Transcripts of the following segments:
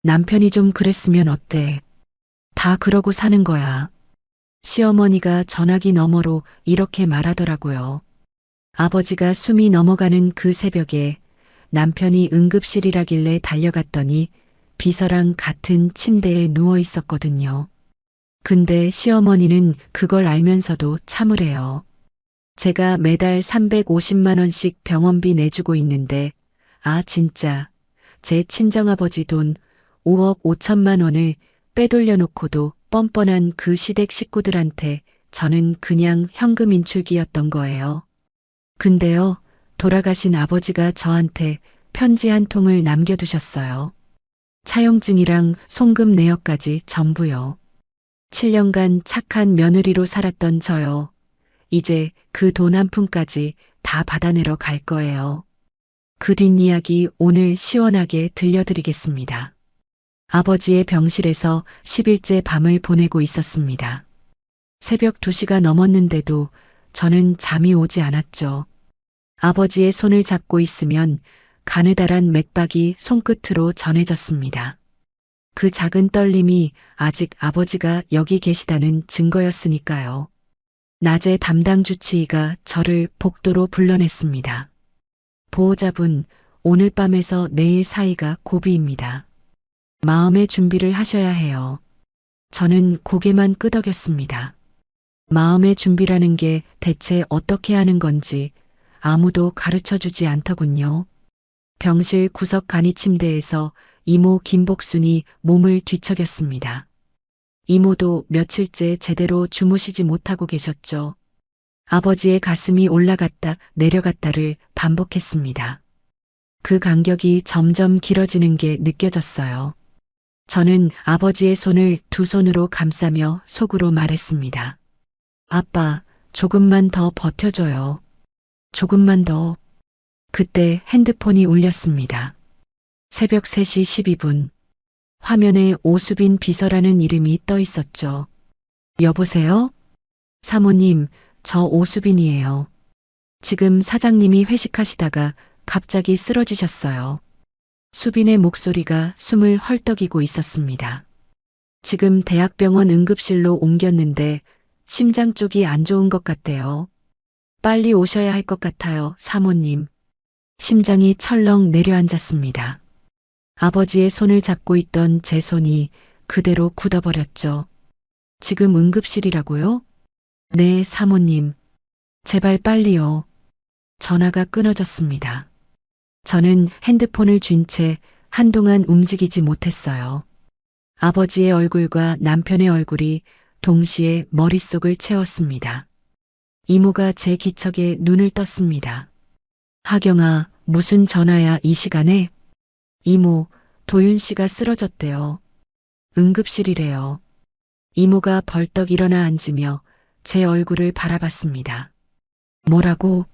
남편이 좀 그랬으면 어때? 다 그러고 사는 거야. 시어머니가 전화기 너머로 이렇게 말하더라고요. 아버지가 숨이 넘어가는 그 새벽에 남편이 응급실이라길래 달려갔더니 비서랑 같은 침대에 누워 있었거든요. 근데 시어머니는 그걸 알면서도 참으래요. 제가 매달 350만 원씩 병원비 내주고 있는데, 아, 진짜. 제 친정아버지 돈 5억 5천만 원을 빼돌려 놓고도 뻔뻔한 그 시댁 식구들한테 저는 그냥 현금 인출기였던 거예요. 근데요, 돌아가신 아버지가 저한테 편지 한 통을 남겨두셨어요. 차용증이랑 송금 내역까지 전부요. 7년간 착한 며느리로 살았던 저요. 이제 그 돈 한 푼까지 다 받아내러 갈 거예요. 그 뒷이야기 오늘 시원하게 들려드리겠습니다. 아버지의 병실에서 10일째 밤을 보내고 있었습니다. 새벽 2시가 넘었는데도 저는 잠이 오지 않았죠. 아버지의 손을 잡고 있으면 가느다란 맥박이 손끝으로 전해졌습니다. 그 작은 떨림이 아직 아버지가 여기 계시다는 증거였으니까요. 낮에 담당 주치의가 저를 복도로 불러냈습니다. 보호자분, 오늘 밤에서 내일 사이가 고비입니다. 마음의 준비를 하셔야 해요. 저는 고개만 끄덕였습니다. 마음의 준비라는 게 대체 어떻게 하는 건지 아무도 가르쳐 주지 않더군요. 병실 구석 간이 침대에서 이모 김복순이 몸을 뒤척였습니다. 이모도 며칠째 제대로 주무시지 못하고 계셨죠. 아버지의 가슴이 올라갔다 내려갔다를 반복했습니다. 그 간격이 점점 길어지는 게 느껴졌어요. 저는 아버지의 손을 두 손으로 감싸며 속으로 말했습니다. 아빠, 조금만 더 버텨줘요. 조금만 더. 그때 핸드폰이 울렸습니다. 새벽 3시 12분. 화면에 오수빈 비서라는 이름이 떠 있었죠. 여보세요? 사모님, 저 오수빈이에요. 지금 사장님이 회식하시다가 갑자기 쓰러지셨어요. 수빈의 목소리가 숨을 헐떡이고 있었습니다. 지금 대학병원 응급실로 옮겼는데 심장 쪽이 안 좋은 것 같대요. 빨리 오셔야 할 것 같아요, 사모님. 심장이 철렁 내려앉았습니다. 아버지의 손을 잡고 있던 제 손이 그대로 굳어버렸죠. 지금 응급실이라고요? 네, 사모님. 제발 빨리요. 전화가 끊어졌습니다. 저는 핸드폰을 쥔 채 한동안 움직이지 못했어요. 아버지의 얼굴과 남편의 얼굴이 동시에 머릿속을 채웠습니다. 이모가 제 기척에 눈을 떴습니다. 하경아, 무슨 전화야 이 시간에? 이모, 도윤 씨가 쓰러졌대요. 응급실이래요. 이모가 벌떡 일어나 앉으며 제 얼굴을 바라봤습니다. 뭐라고?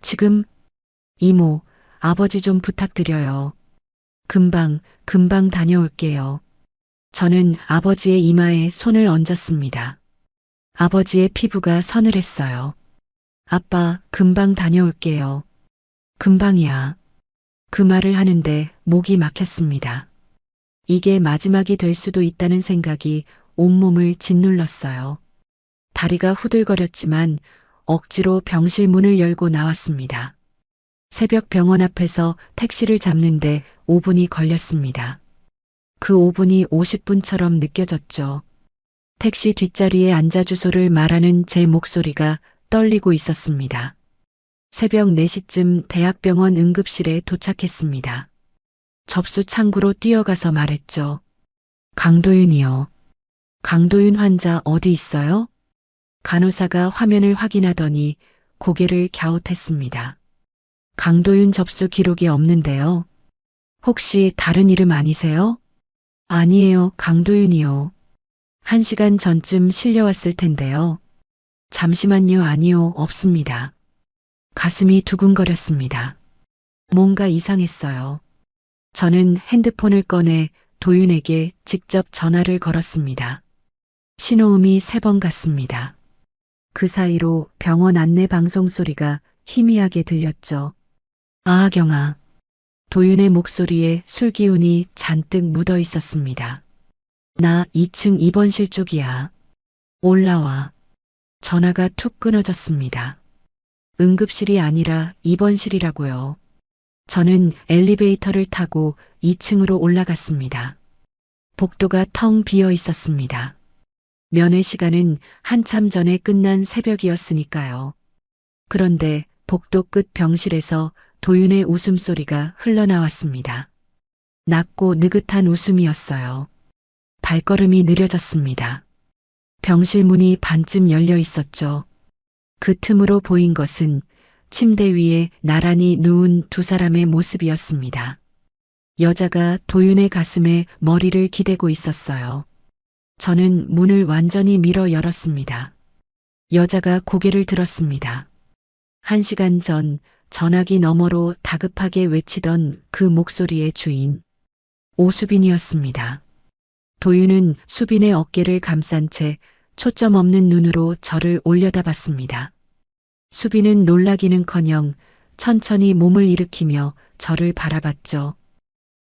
지금? 이모, 아버지 좀 부탁드려요. 금방 다녀올게요. 저는 아버지의 이마에 손을 얹었습니다. 아버지의 피부가 서늘했어요. 아빠, 금방 다녀올게요. 금방이야. 그 말을 하는데 목이 막혔습니다. 이게 마지막이 될 수도 있다는 생각이 온몸을 짓눌렀어요. 다리가 후들거렸지만 억지로 병실 문을 열고 나왔습니다. 새벽 병원 앞에서 택시를 잡는데 5분이 걸렸습니다. 그 5분이 50분처럼 느껴졌죠. 택시 뒷자리에 앉아 주소를 말하는 제 목소리가 떨리고 있었습니다. 새벽 4시쯤 대학병원 응급실에 도착했습니다. 접수 창구로 뛰어가서 말했죠. 강도윤이요. 강도윤 환자 어디 있어요? 간호사가 화면을 확인하더니 고개를 갸웃했습니다. 강도윤 접수 기록이 없는데요. 혹시 다른 이름 아니세요? 아니에요, 강도윤이요. 1시간 전쯤 실려왔을 텐데요. 잠시만요, 아니요, 없습니다. 가슴이 두근거렸습니다. 뭔가 이상했어요. 저는 핸드폰을 꺼내 도윤에게 직접 전화를 걸었습니다. 신호음이 3번 갔습니다. 그 사이로 병원 안내 방송 소리가 희미하게 들렸죠. 아경아, 도윤의 목소리에 술기운이 잔뜩 묻어 있었습니다. 나 2층 입원실 쪽이야. 올라와. 전화가 툭 끊어졌습니다. 응급실이 아니라 입원실이라고요. 저는 엘리베이터를 타고 2층으로 올라갔습니다. 복도가 텅 비어 있었습니다. 면회 시간은 한참 전에 끝난 새벽이었으니까요. 그런데 복도 끝 병실에서 도윤의 웃음소리가 흘러나왔습니다. 낮고 느긋한 웃음이었어요. 발걸음이 느려졌습니다. 병실 문이 반쯤 열려 있었죠. 그 틈으로 보인 것은 침대 위에 나란히 누운 두 사람의 모습이었습니다. 여자가 도윤의 가슴에 머리를 기대고 있었어요. 저는 문을 완전히 밀어 열었습니다. 여자가 고개를 들었습니다. 1시간 전 전화기 너머로 다급하게 외치던 그 목소리의 주인, 오수빈이었습니다. 도윤은 수빈의 어깨를 감싼 채 초점 없는 눈으로 저를 올려다봤습니다. 수빈은 놀라기는커녕 천천히 몸을 일으키며 저를 바라봤죠.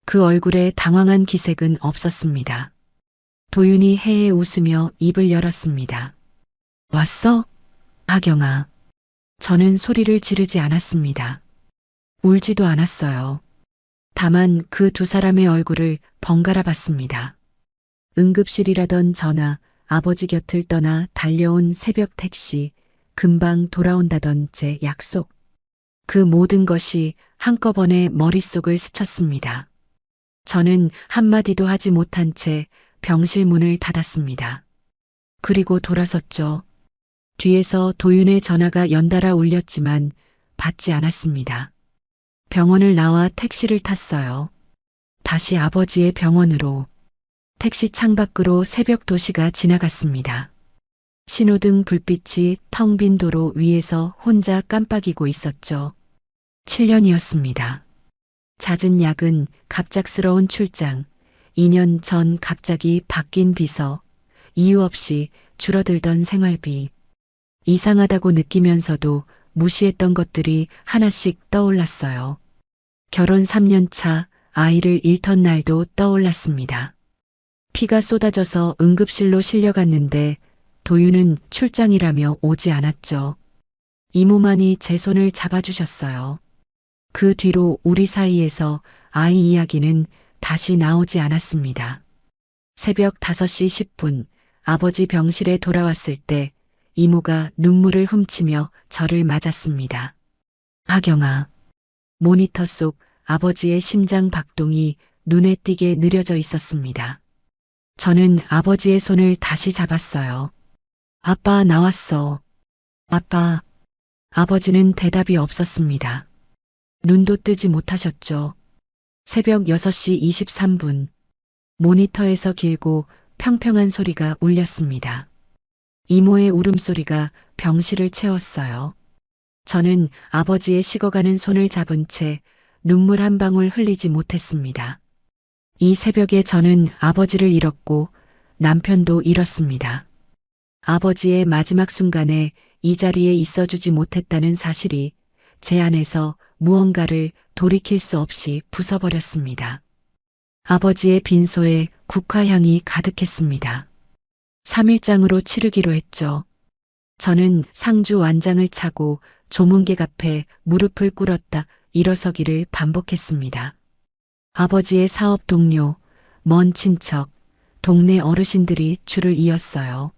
그 얼굴에 당황한 기색은 없었습니다. 도윤이 해에 웃으며 입을 열었습니다. 왔어? 하경아. 저는 소리를 지르지 않았습니다. 울지도 않았어요. 다만 그 두 사람의 얼굴을 번갈아 봤습니다. 응급실이라던 전화, 아버지 곁을 떠나 달려온 새벽 택시, 금방 돌아온다던 제 약속. 그 모든 것이 한꺼번에 머릿속을 스쳤습니다. 저는 한마디도 하지 못한 채 병실 문을 닫았습니다. 그리고 돌아섰죠. 뒤에서 도윤의 전화가 연달아 울렸지만 받지 않았습니다. 병원을 나와 택시를 탔어요. 다시 아버지의 병원으로. 택시 창밖으로 새벽 도시가 지나갔습니다. 신호등 불빛이 텅 빈 도로 위에서 혼자 깜빡이고 있었죠. 7년이었습니다. 잦은 야근, 갑작스러운 출장, 2년 전 갑자기 바뀐 비서, 이유 없이 줄어들던 생활비. 이상하다고 느끼면서도 무시했던 것들이 하나씩 떠올랐어요. 결혼 3년 차 아이를 잃던 날도 떠올랐습니다. 피가 쏟아져서 응급실로 실려갔는데 도윤은 출장이라며 오지 않았죠. 이모만이 제 손을 잡아주셨어요. 그 뒤로 우리 사이에서 아이 이야기는 다시 나오지 않았습니다. 새벽 5시 10분 아버지 병실에 돌아왔을 때 이모가 눈물을 훔치며 저를 맞았습니다. 하경아. 모니터 속 아버지의 심장 박동이 눈에 띄게 느려져 있었습니다. 저는 아버지의 손을 다시 잡았어요. 아빠 나왔어. 아빠. 아버지는 대답이 없었습니다. 눈도 뜨지 못하셨죠. 새벽 6시 23분. 모니터에서 길고 평평한 소리가 울렸습니다. 이모의 울음소리가 병실을 채웠어요. 저는 아버지의 식어가는 손을 잡은 채 눈물 한 방울 흘리지 못했습니다. 이 새벽에 저는 아버지를 잃었고 남편도 잃었습니다. 아버지의 마지막 순간에 이 자리에 있어주지 못했다는 사실이 제 안에서 무언가를 돌이킬 수 없이 부숴버렸습니다. 아버지의 빈소에 국화향이 가득했습니다. 3일장으로 치르기로 했죠. 저는 상주 완장을 차고 조문객 앞에 무릎을 꿇었다 일어서기를 반복했습니다. 아버지의 사업 동료, 먼 친척, 동네 어르신들이 줄을 이었어요.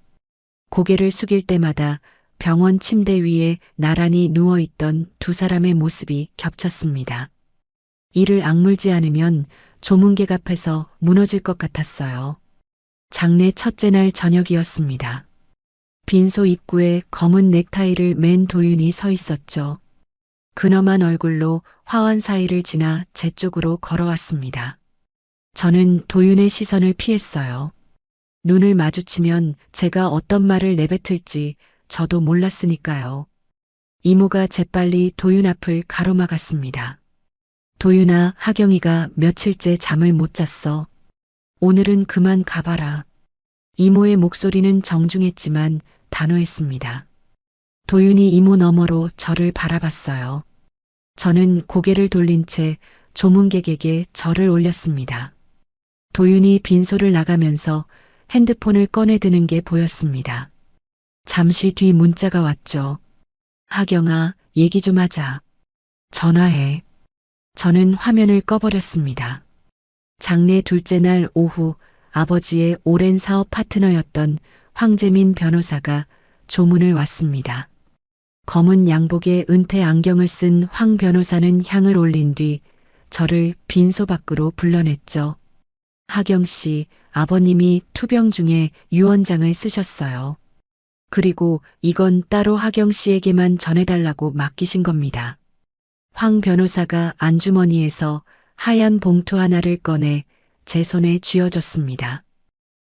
고개를 숙일 때마다 병원 침대 위에 나란히 누워있던 두 사람의 모습이 겹쳤습니다. 이를 악물지 않으면 조문객 앞에서 무너질 것 같았어요. 장례 첫째 날 저녁이었습니다. 빈소 입구에 검은 넥타이를 맨 도윤이 서 있었죠. 근엄한 얼굴로 화환 사이를 지나 제 쪽으로 걸어왔습니다. 저는 도윤의 시선을 피했어요. 눈을 마주치면 제가 어떤 말을 내뱉을지 저도 몰랐으니까요. 이모가 재빨리 도윤 앞을 가로막았습니다. 도윤아, 하경이가 며칠째 잠을 못 잤어. 오늘은 그만 가봐라. 이모의 목소리는 정중했지만 단호했습니다. 도윤이 이모 너머로 저를 바라봤어요. 저는 고개를 돌린 채 조문객에게 절을 올렸습니다. 도윤이 빈소를 나가면서 핸드폰을 꺼내드는 게 보였습니다. 잠시 뒤 문자가 왔죠. 하경아, 얘기 좀 하자. 전화해. 저는 화면을 꺼버렸습니다. 장례 둘째 날 오후 아버지의 오랜 사업 파트너였던 황재민 변호사가 조문을 왔습니다. 검은 양복에 은퇴 안경을 쓴 황 변호사는 향을 올린 뒤 저를 빈소 밖으로 불러냈죠. 하경 씨, 아버님이 투병 중에 유언장을 쓰셨어요. 그리고 이건 따로 하경 씨에게만 전해달라고 맡기신 겁니다. 황 변호사가 안주머니에서 하얀 봉투 하나를 꺼내 제 손에 쥐어줬습니다.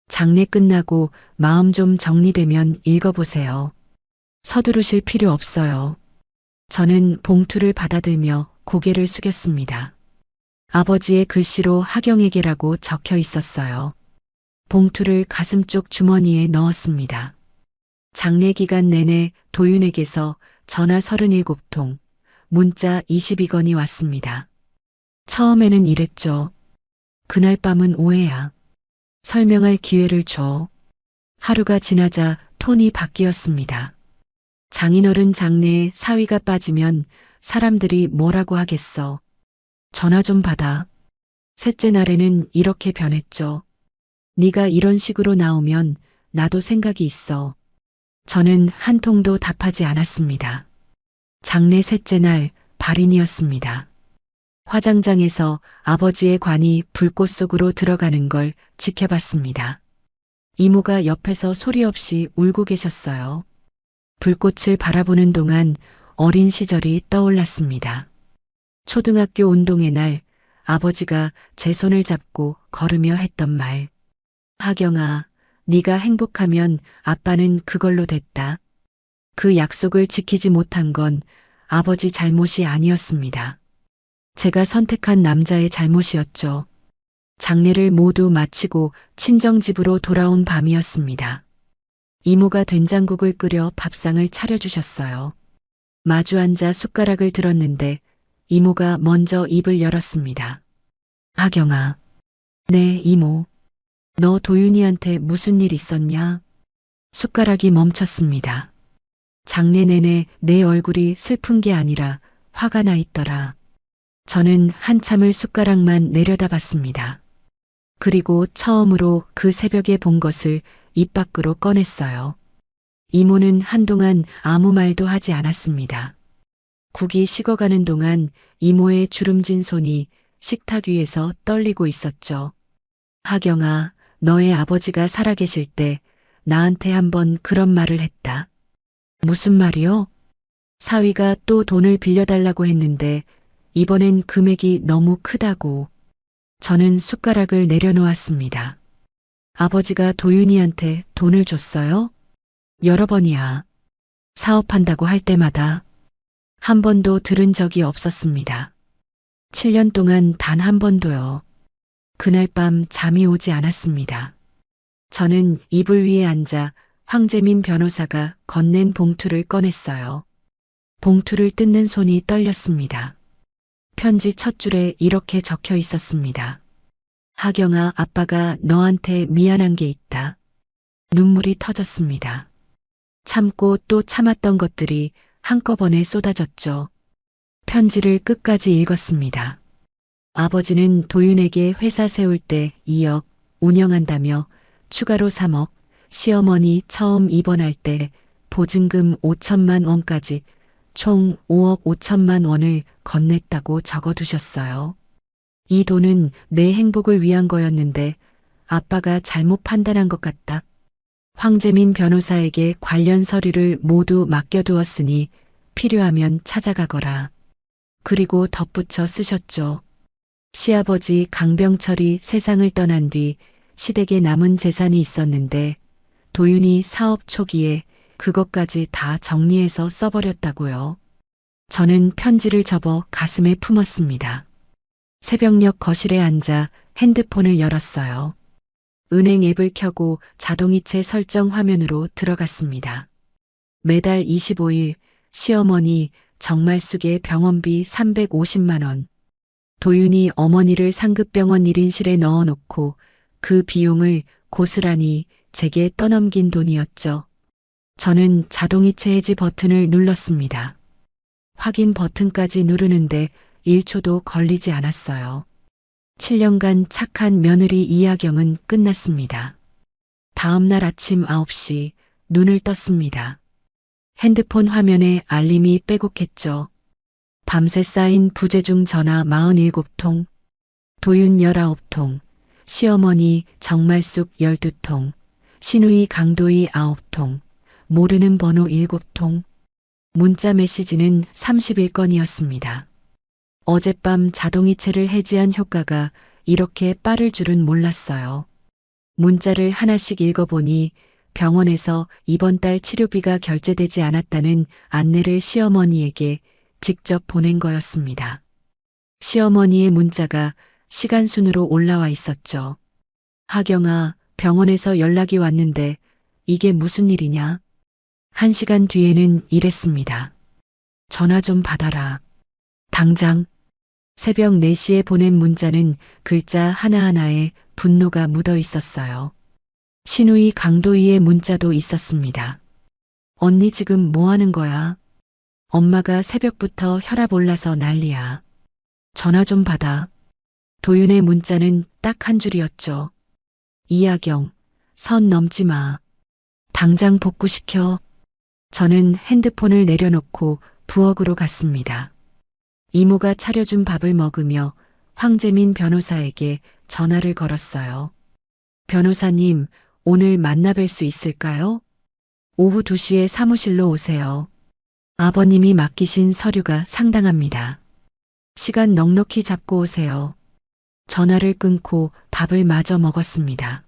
장례 끝나고 마음 좀 정리되면 읽어보세요. 서두르실 필요 없어요. 저는 봉투를 받아들며 고개를 숙였습니다. 아버지의 글씨로 하경에게라고 적혀 있었어요. 봉투를 가슴 쪽 주머니에 넣었습니다. 장례 기간 내내 도윤에게서 전화 37통, 문자 22건이 왔습니다. 처음에는 이랬죠. 그날 밤은 오해야. 설명할 기회를 줘. 하루가 지나자 톤이 바뀌었습니다. 장인어른 장례에 사위가 빠지면 사람들이 뭐라고 하겠어. 전화 좀 받아. 셋째 날에는 이렇게 변했죠. 네가 이런 식으로 나오면 나도 생각이 있어. 저는 한 통도 답하지 않았습니다. 장례 셋째 날 발인이었습니다. 화장장에서 아버지의 관이 불꽃 속으로 들어가는 걸 지켜봤습니다. 이모가 옆에서 소리 없이 울고 계셨어요. 불꽃을 바라보는 동안 어린 시절이 떠올랐습니다. 초등학교 운동회 날 아버지가 제 손을 잡고 걸으며 했던 말. 하경아, 네가 행복하면 아빠는 그걸로 됐다. 그 약속을 지키지 못한 건 아버지 잘못이 아니었습니다. 제가 선택한 남자의 잘못이었죠. 장례를 모두 마치고 친정집으로 돌아온 밤이었습니다. 이모가 된장국을 끓여 밥상을 차려주셨어요. 마주 앉아 숟가락을 들었는데 이모가 먼저 입을 열었습니다. 하경아. 네, 이모. 너 도윤이한테 무슨 일 있었냐? 숟가락이 멈췄습니다. 장례 내내 내 얼굴이 슬픈 게 아니라 화가 나 있더라. 저는 한참을 숟가락만 내려다봤습니다. 그리고 처음으로 그 새벽에 본 것을 입 밖으로 꺼냈어요. 이모는 한동안 아무 말도 하지 않았습니다. 국이 식어가는 동안 이모의 주름진 손이 식탁 위에서 떨리고 있었죠. 하경아, 너의 아버지가 살아계실 때 나한테 한번 그런 말을 했다. 무슨 말이요? 사위가 또 돈을 빌려달라고 했는데 이번엔 금액이 너무 크다고. 저는 숟가락을 내려놓았습니다. 아버지가 도윤이한테 돈을 줬어요? 여러 번이야. 사업한다고 할 때마다. 한 번도 들은 적이 없었습니다. 7년 동안 단 한 번도요. 그날 밤 잠이 오지 않았습니다. 저는 이불 위에 앉아 황재민 변호사가 건넨 봉투를 꺼냈어요. 봉투를 뜯는 손이 떨렸습니다. 편지 첫 줄에 이렇게 적혀 있었습니다. 하경아, 아빠가 너한테 미안한 게 있다. 눈물이 터졌습니다. 참고 또 참았던 것들이 한꺼번에 쏟아졌죠. 편지를 끝까지 읽었습니다. 아버지는 도윤에게 회사 세울 때 2억 운영한다며 추가로 3억, 시어머니 처음 입원할 때 보증금 5천만 원까지 총 5억 5천만 원을 건넸다고 적어두셨어요. 이 돈은 내 행복을 위한 거였는데 아빠가 잘못 판단한 것 같다. 황재민 변호사에게 관련 서류를 모두 맡겨두었으니 필요하면 찾아가거라. 그리고 덧붙여 쓰셨죠. 시아버지 강병철이 세상을 떠난 뒤 시댁에 남은 재산이 있었는데 도윤이 사업 초기에 그것까지 다 정리해서 써버렸다고요. 저는 편지를 접어 가슴에 품었습니다. 새벽녘 거실에 앉아 핸드폰을 열었어요. 은행 앱을 켜고 자동이체 설정 화면으로 들어갔습니다. 매달 25일 시어머니 정말숙의 병원비 350만 원. 도윤이 어머니를 상급병원 1인실에 넣어놓고 그 비용을 고스란히 제게 떠넘긴 돈이었죠. 저는 자동이체 해지 버튼을 눌렀습니다. 확인 버튼까지 누르는데 1초도 걸리지 않았어요. 7년간 착한 며느리 이하경은 끝났습니다. 다음 날 아침 9시 눈을 떴습니다. 핸드폰 화면에 알림이 빼곡했죠. 밤새 쌓인 부재중 전화 47통, 도윤 19통, 시어머니 정말숙 12통, 신우이 강도희 9통, 모르는 번호 7통, 문자 메시지는 31건이었습니다. 어젯밤 자동이체를 해지한 효과가 이렇게 빠를 줄은 몰랐어요. 문자를 하나씩 읽어보니 병원에서 이번 달 치료비가 결제되지 않았다는 안내를 시어머니에게 직접 보낸 거였습니다. 시어머니의 문자가 시간 순으로 올라와 있었죠. 하경아, 병원에서 연락이 왔는데 이게 무슨 일이냐? 1시간 뒤에는 이랬습니다. 전화 좀 받아라. 당장. 새벽 4시에 보낸 문자는 글자 하나하나에 분노가 묻어 있었어요. 신우이 강도희의 문자도 있었습니다. 언니 지금 뭐 하는 거야? 엄마가 새벽부터 혈압 올라서 난리야. 전화 좀 받아. 도윤의 문자는 딱 한 줄이었죠. 이하경, 선 넘지 마. 당장 복구시켜. 저는 핸드폰을 내려놓고 부엌으로 갔습니다. 이모가 차려준 밥을 먹으며 황재민 변호사에게 전화를 걸었어요. 변호사님, 오늘 만나뵐 수 있을까요? 오후 2시에 사무실로 오세요. 아버님이 맡기신 서류가 상당합니다. 시간 넉넉히 잡고 오세요. 전화를 끊고 밥을 마저 먹었습니다.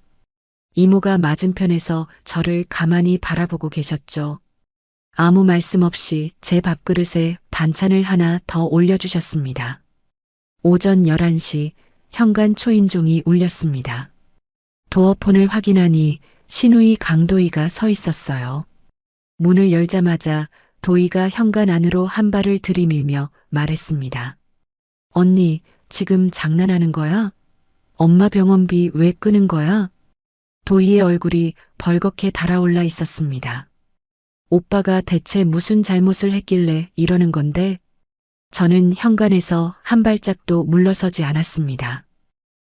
이모가 맞은편에서 저를 가만히 바라보고 계셨죠. 아무 말씀 없이 제 밥그릇에 반찬을 하나 더 올려주셨습니다. 오전 11시 현관 초인종이 울렸습니다. 도어폰을 확인하니 신우이 강도희가 서 있었어요. 문을 열자마자 도희가 현관 안으로 한 발을 들이밀며 말했습니다. 언니, 지금 장난하는 거야? 엄마 병원비 왜 끄는 거야? 도희의 얼굴이 벌겋게 달아올라 있었습니다. 오빠가 대체 무슨 잘못을 했길래 이러는 건데? 저는 현관에서 한 발짝도 물러서지 않았습니다.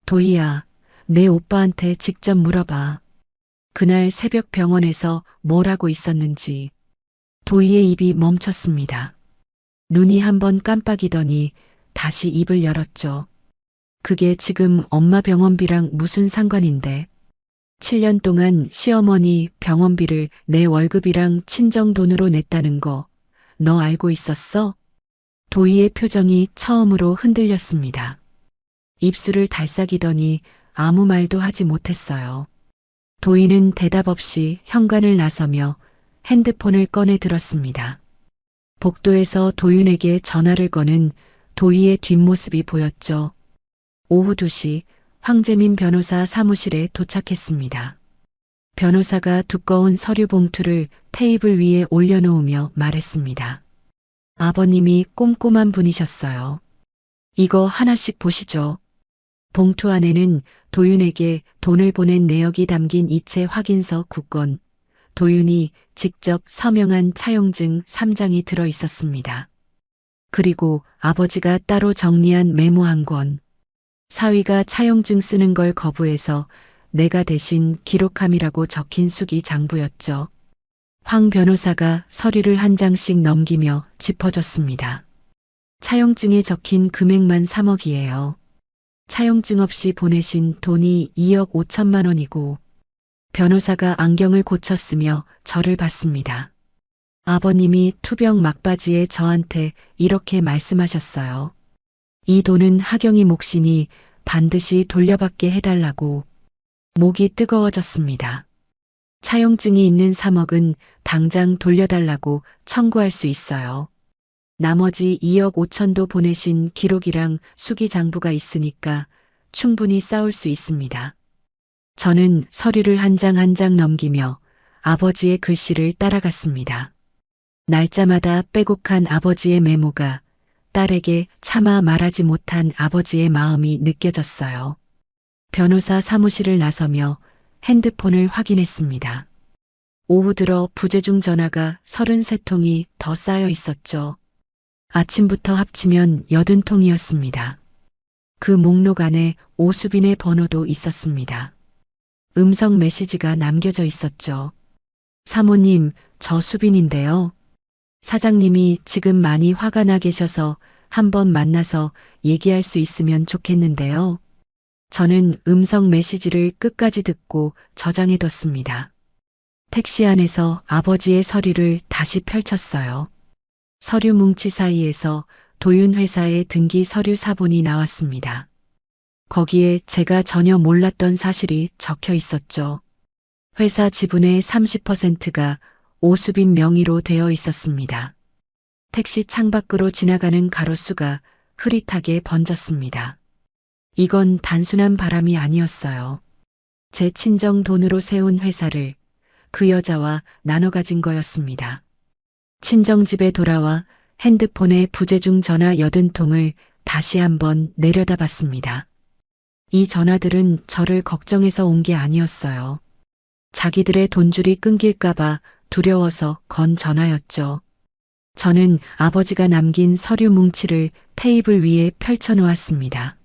도희야, 내 오빠한테 직접 물어봐. 그날 새벽 병원에서 뭘 하고 있었는지. 도희의 입이 멈췄습니다. 눈이 한번 깜빡이더니 다시 입을 열었죠. 그게 지금 엄마 병원비랑 무슨 상관인데? 7년 동안 시어머니 병원비를 내 월급이랑 친정 돈으로 냈다는 거 너 알고 있었어? 도희의 표정이 처음으로 흔들렸습니다. 입술을 달싹이더니 아무 말도 하지 못했어요. 도희는 대답 없이 현관을 나서며 핸드폰을 꺼내 들었습니다. 복도에서 도윤에게 전화를 거는 도희의 뒷모습이 보였죠. 오후 2시 황재민 변호사 사무실에 도착했습니다. 변호사가 두꺼운 서류 봉투를 테이블 위에 올려놓으며 말했습니다. 아버님이 꼼꼼한 분이셨어요. 이거 하나씩 보시죠. 봉투 안에는 도윤에게 돈을 보낸 내역이 담긴 이체 확인서 9건, 도윤이 직접 서명한 차용증 3장이 들어 있었습니다. 그리고 아버지가 따로 정리한 메모 1권. 사위가 차용증 쓰는 걸 거부해서 내가 대신 기록함이라고 적힌 수기 장부였죠. 황 변호사가 서류를 한 장씩 넘기며 짚어줬습니다. 차용증에 적힌 금액만 3억이에요. 차용증 없이 보내신 돈이 2억 5천만 원이고 변호사가 안경을 고쳤으며 저를 봤습니다. 아버님이 투병 막바지에 저한테 이렇게 말씀하셨어요. 이 돈은 하경이 몫이니 반드시 돌려받게 해달라고. 목이 뜨거워졌습니다. 차용증이 있는 3억은 당장 돌려달라고 청구할 수 있어요. 나머지 2억 5천도 보내신 기록이랑 수기장부가 있으니까 충분히 싸울 수 있습니다. 저는 서류를 한 장 한 장 넘기며 아버지의 글씨를 따라갔습니다. 날짜마다 빼곡한 아버지의 메모가 딸에게 차마 말하지 못한 아버지의 마음이 느껴졌어요. 변호사 사무실을 나서며 핸드폰을 확인했습니다. 오후 들어 부재중 전화가 33통이 더 쌓여 있었죠. 아침부터 합치면 80통이었습니다. 그 목록 안에 오수빈의 번호도 있었습니다. 음성 메시지가 남겨져 있었죠. 사모님, 저 수빈인데요. 사장님이 지금 많이 화가 나 계셔서 한번 만나서 얘기할 수 있으면 좋겠는데요. 저는 음성 메시지를 끝까지 듣고 저장해뒀습니다. 택시 안에서 아버지의 서류를 다시 펼쳤어요. 서류 뭉치 사이에서 도윤 회사의 등기 서류 사본이 나왔습니다. 거기에 제가 전혀 몰랐던 사실이 적혀 있었죠. 회사 지분의 30%가 오수빈 명의로 되어 있었습니다. 택시 창밖으로 지나가는 가로수가 흐릿하게 번졌습니다. 이건 단순한 바람이 아니었어요. 제 친정 돈으로 세운 회사를 그 여자와 나눠 가진 거였습니다. 친정집에 돌아와 핸드폰에 부재중 전화 80통을 다시 한번 내려다봤습니다. 이 전화들은 저를 걱정해서 온 게 아니었어요. 자기들의 돈줄이 끊길까봐 두려워서 건 전화였죠. 저는 아버지가 남긴 서류 뭉치를 테이블 위에 펼쳐놓았습니다.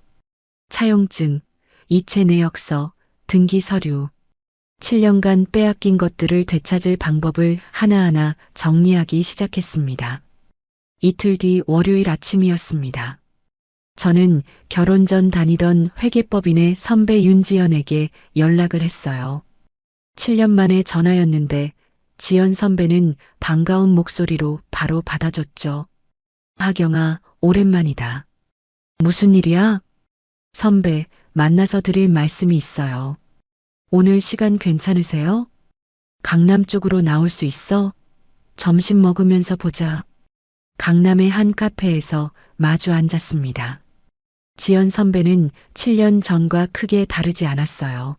차용증, 이체 내역서, 등기 서류. 7년간 빼앗긴 것들을 되찾을 방법을 하나하나 정리하기 시작했습니다. 이틀 뒤 월요일 아침이었습니다. 저는 결혼 전 다니던 회계법인의 선배 윤지연에게 연락을 했어요. 7년 만에 전화였는데 지연 선배는 반가운 목소리로 바로 받아줬죠. 하경아, 오랜만이다. 무슨 일이야? 선배, 만나서 드릴 말씀이 있어요. 오늘 시간 괜찮으세요? 강남 쪽으로 나올 수 있어? 점심 먹으면서 보자. 강남의 한 카페에서 마주 앉았습니다. 지연 선배는 7년 전과 크게 다르지 않았어요.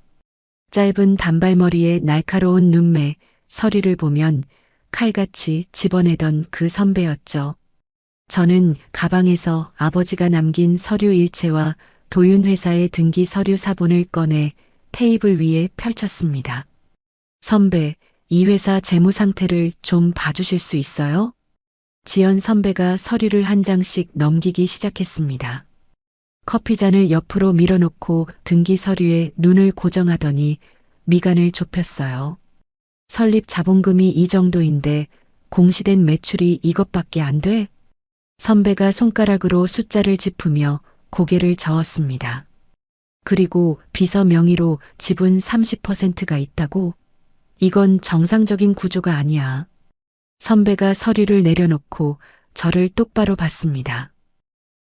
짧은 단발머리에 날카로운 눈매, 서류를 보면 칼같이 집어내던 그 선배였죠. 저는 가방에서 아버지가 남긴 서류 일체와 도윤 회사의 등기 서류 사본을 꺼내 테이블 위에 펼쳤습니다. 선배, 이 회사 재무 상태를 좀 봐주실 수 있어요? 지연 선배가 서류를 한 장씩 넘기기 시작했습니다. 커피잔을 옆으로 밀어놓고 등기 서류에 눈을 고정하더니 미간을 좁혔어요. 설립 자본금이 이 정도인데 공시된 매출이 이것밖에 안 돼? 선배가 손가락으로 숫자를 짚으며 고개를 저었습니다. 그리고 비서 명의로 지분 30%가 있다고? 이건 정상적인 구조가 아니야. 선배가 서류를 내려놓고 저를 똑바로 봤습니다.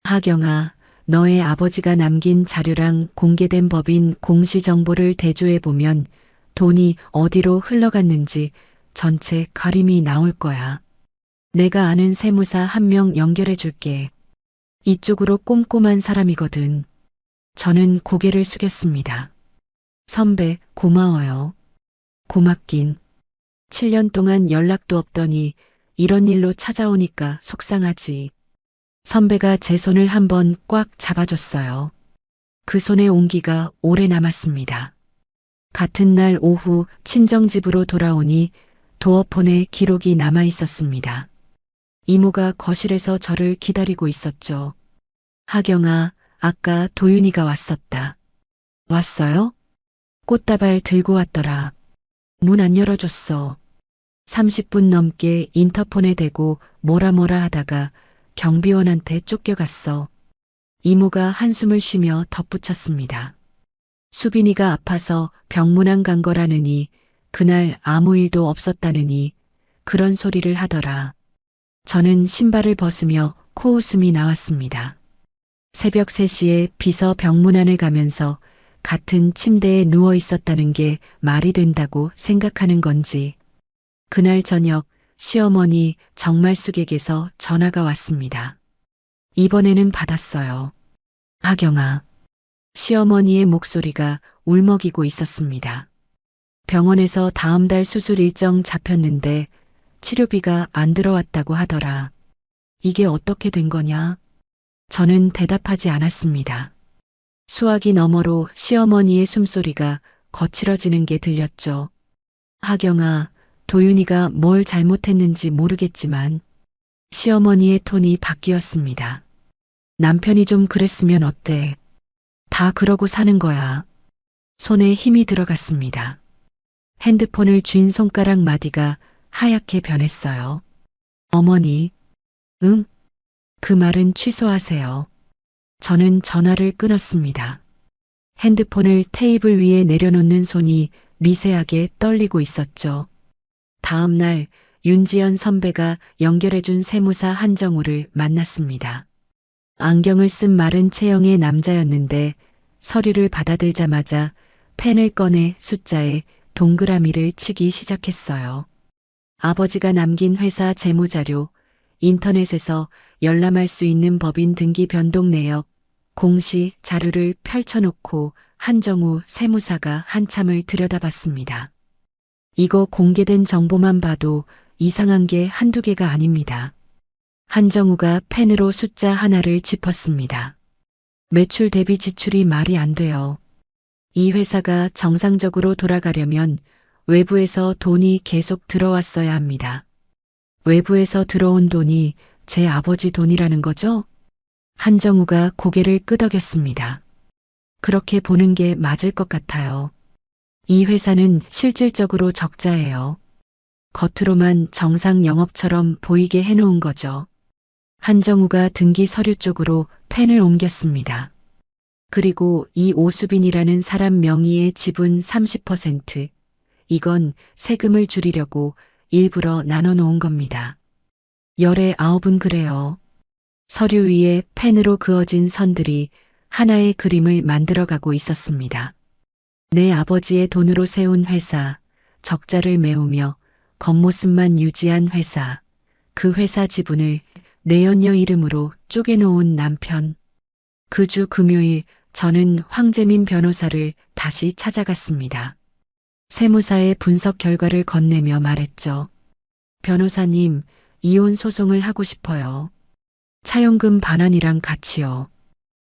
하경아, 너의 아버지가 남긴 자료랑 공개된 법인 공시정보를 대조해보면 돈이 어디로 흘러갔는지 전체 그림이 나올 거야. 내가 아는 세무사 한 명 연결해 줄게. 이쪽으로 꼼꼼한 사람이거든. 저는 고개를 숙였습니다. 선배, 고마워요. 고맙긴. 7년 동안 연락도 없더니 이런 일로 찾아오니까 속상하지. 선배가 제 손을 한번 꽉 잡아줬어요. 그 손의 온기가 오래 남았습니다. 같은 날 오후 친정집으로 돌아오니 도어폰에 기록이 남아 있었습니다. 이모가 거실에서 저를 기다리고 있었죠. 하경아, 아까 도윤이가 왔었다. 왔어요? 꽃다발 들고 왔더라. 문 안 열어줬어. 30분 넘게 인터폰에 대고 뭐라 하다가 경비원한테 쫓겨갔어. 이모가 한숨을 쉬며 덧붙였습니다. 수빈이가 아파서 병문안 간 거라느니 그날 아무 일도 없었다느니 그런 소리를 하더라. 저는 신발을 벗으며 코웃음이 나왔습니다. 새벽 3시에 비서 병문안을 가면서 같은 침대에 누워 있었다는 게 말이 된다고 생각하는 건지. 그날 저녁 시어머니 정말숙에게서 전화가 왔습니다. 이번에는 받았어요. 하경아. 시어머니의 목소리가 울먹이고 있었습니다. 병원에서 다음 달 수술 일정 잡혔는데 치료비가 안 들어왔다고 하더라. 이게 어떻게 된 거냐? 저는 대답하지 않았습니다. 수화기 너머로 시어머니의 숨소리가 거칠어지는 게 들렸죠. 하경아, 도윤이가 뭘 잘못했는지 모르겠지만 시어머니의 톤이 바뀌었습니다. 남편이 좀 그랬으면 어때? 다 그러고 사는 거야. 손에 힘이 들어갔습니다. 핸드폰을 쥔 손가락 마디가 하얗게 변했어요. 어머니, 응? 그 말은 취소하세요. 저는 전화를 끊었습니다. 핸드폰을 테이블 위에 내려놓는 손이 미세하게 떨리고 있었죠. 다음 날 윤지연 선배가 연결해준 세무사 한정우를 만났습니다. 안경을 쓴 마른 체형의 남자였는데 서류를 받아들자마자 펜을 꺼내 숫자에 동그라미를 치기 시작했어요. 아버지가 남긴 회사 재무자료, 인터넷에서 열람할 수 있는 법인 등기 변동 내역, 공시 자료를 펼쳐놓고 한정우 세무사가 한참을 들여다봤습니다. 이거 공개된 정보만 봐도 이상한 게 한두 개가 아닙니다. 한정우가 펜으로 숫자 하나를 짚었습니다. 매출 대비 지출이 말이 안 돼요. 이 회사가 정상적으로 돌아가려면 외부에서 돈이 계속 들어왔어야 합니다. 외부에서 들어온 돈이 제 아버지 돈이라는 거죠? 한정우가 고개를 끄덕였습니다. 그렇게 보는 게 맞을 것 같아요. 이 회사는 실질적으로 적자예요. 겉으로만 정상 영업처럼 보이게 해놓은 거죠. 한정우가 등기 서류 쪽으로 펜을 옮겼습니다. 그리고 이 오수빈이라는 사람 명의의 지분 30%, 이건 세금을 줄이려고 일부러 나눠놓은 겁니다. 열의 9은 그래요. 서류 위에 펜으로 그어진 선들이 하나의 그림을 만들어가고 있었습니다. 내 아버지의 돈으로 세운 회사, 적자를 메우며 겉모습만 유지한 회사, 그 회사 지분을 내연녀 이름으로 쪼개놓은 남편. 그 주 금요일 저는 황재민 변호사를 다시 찾아갔습니다. 세무사의 분석 결과를 건네며 말했죠. 변호사님, 이혼 소송을 하고 싶어요. 차용금 반환이랑 같이요.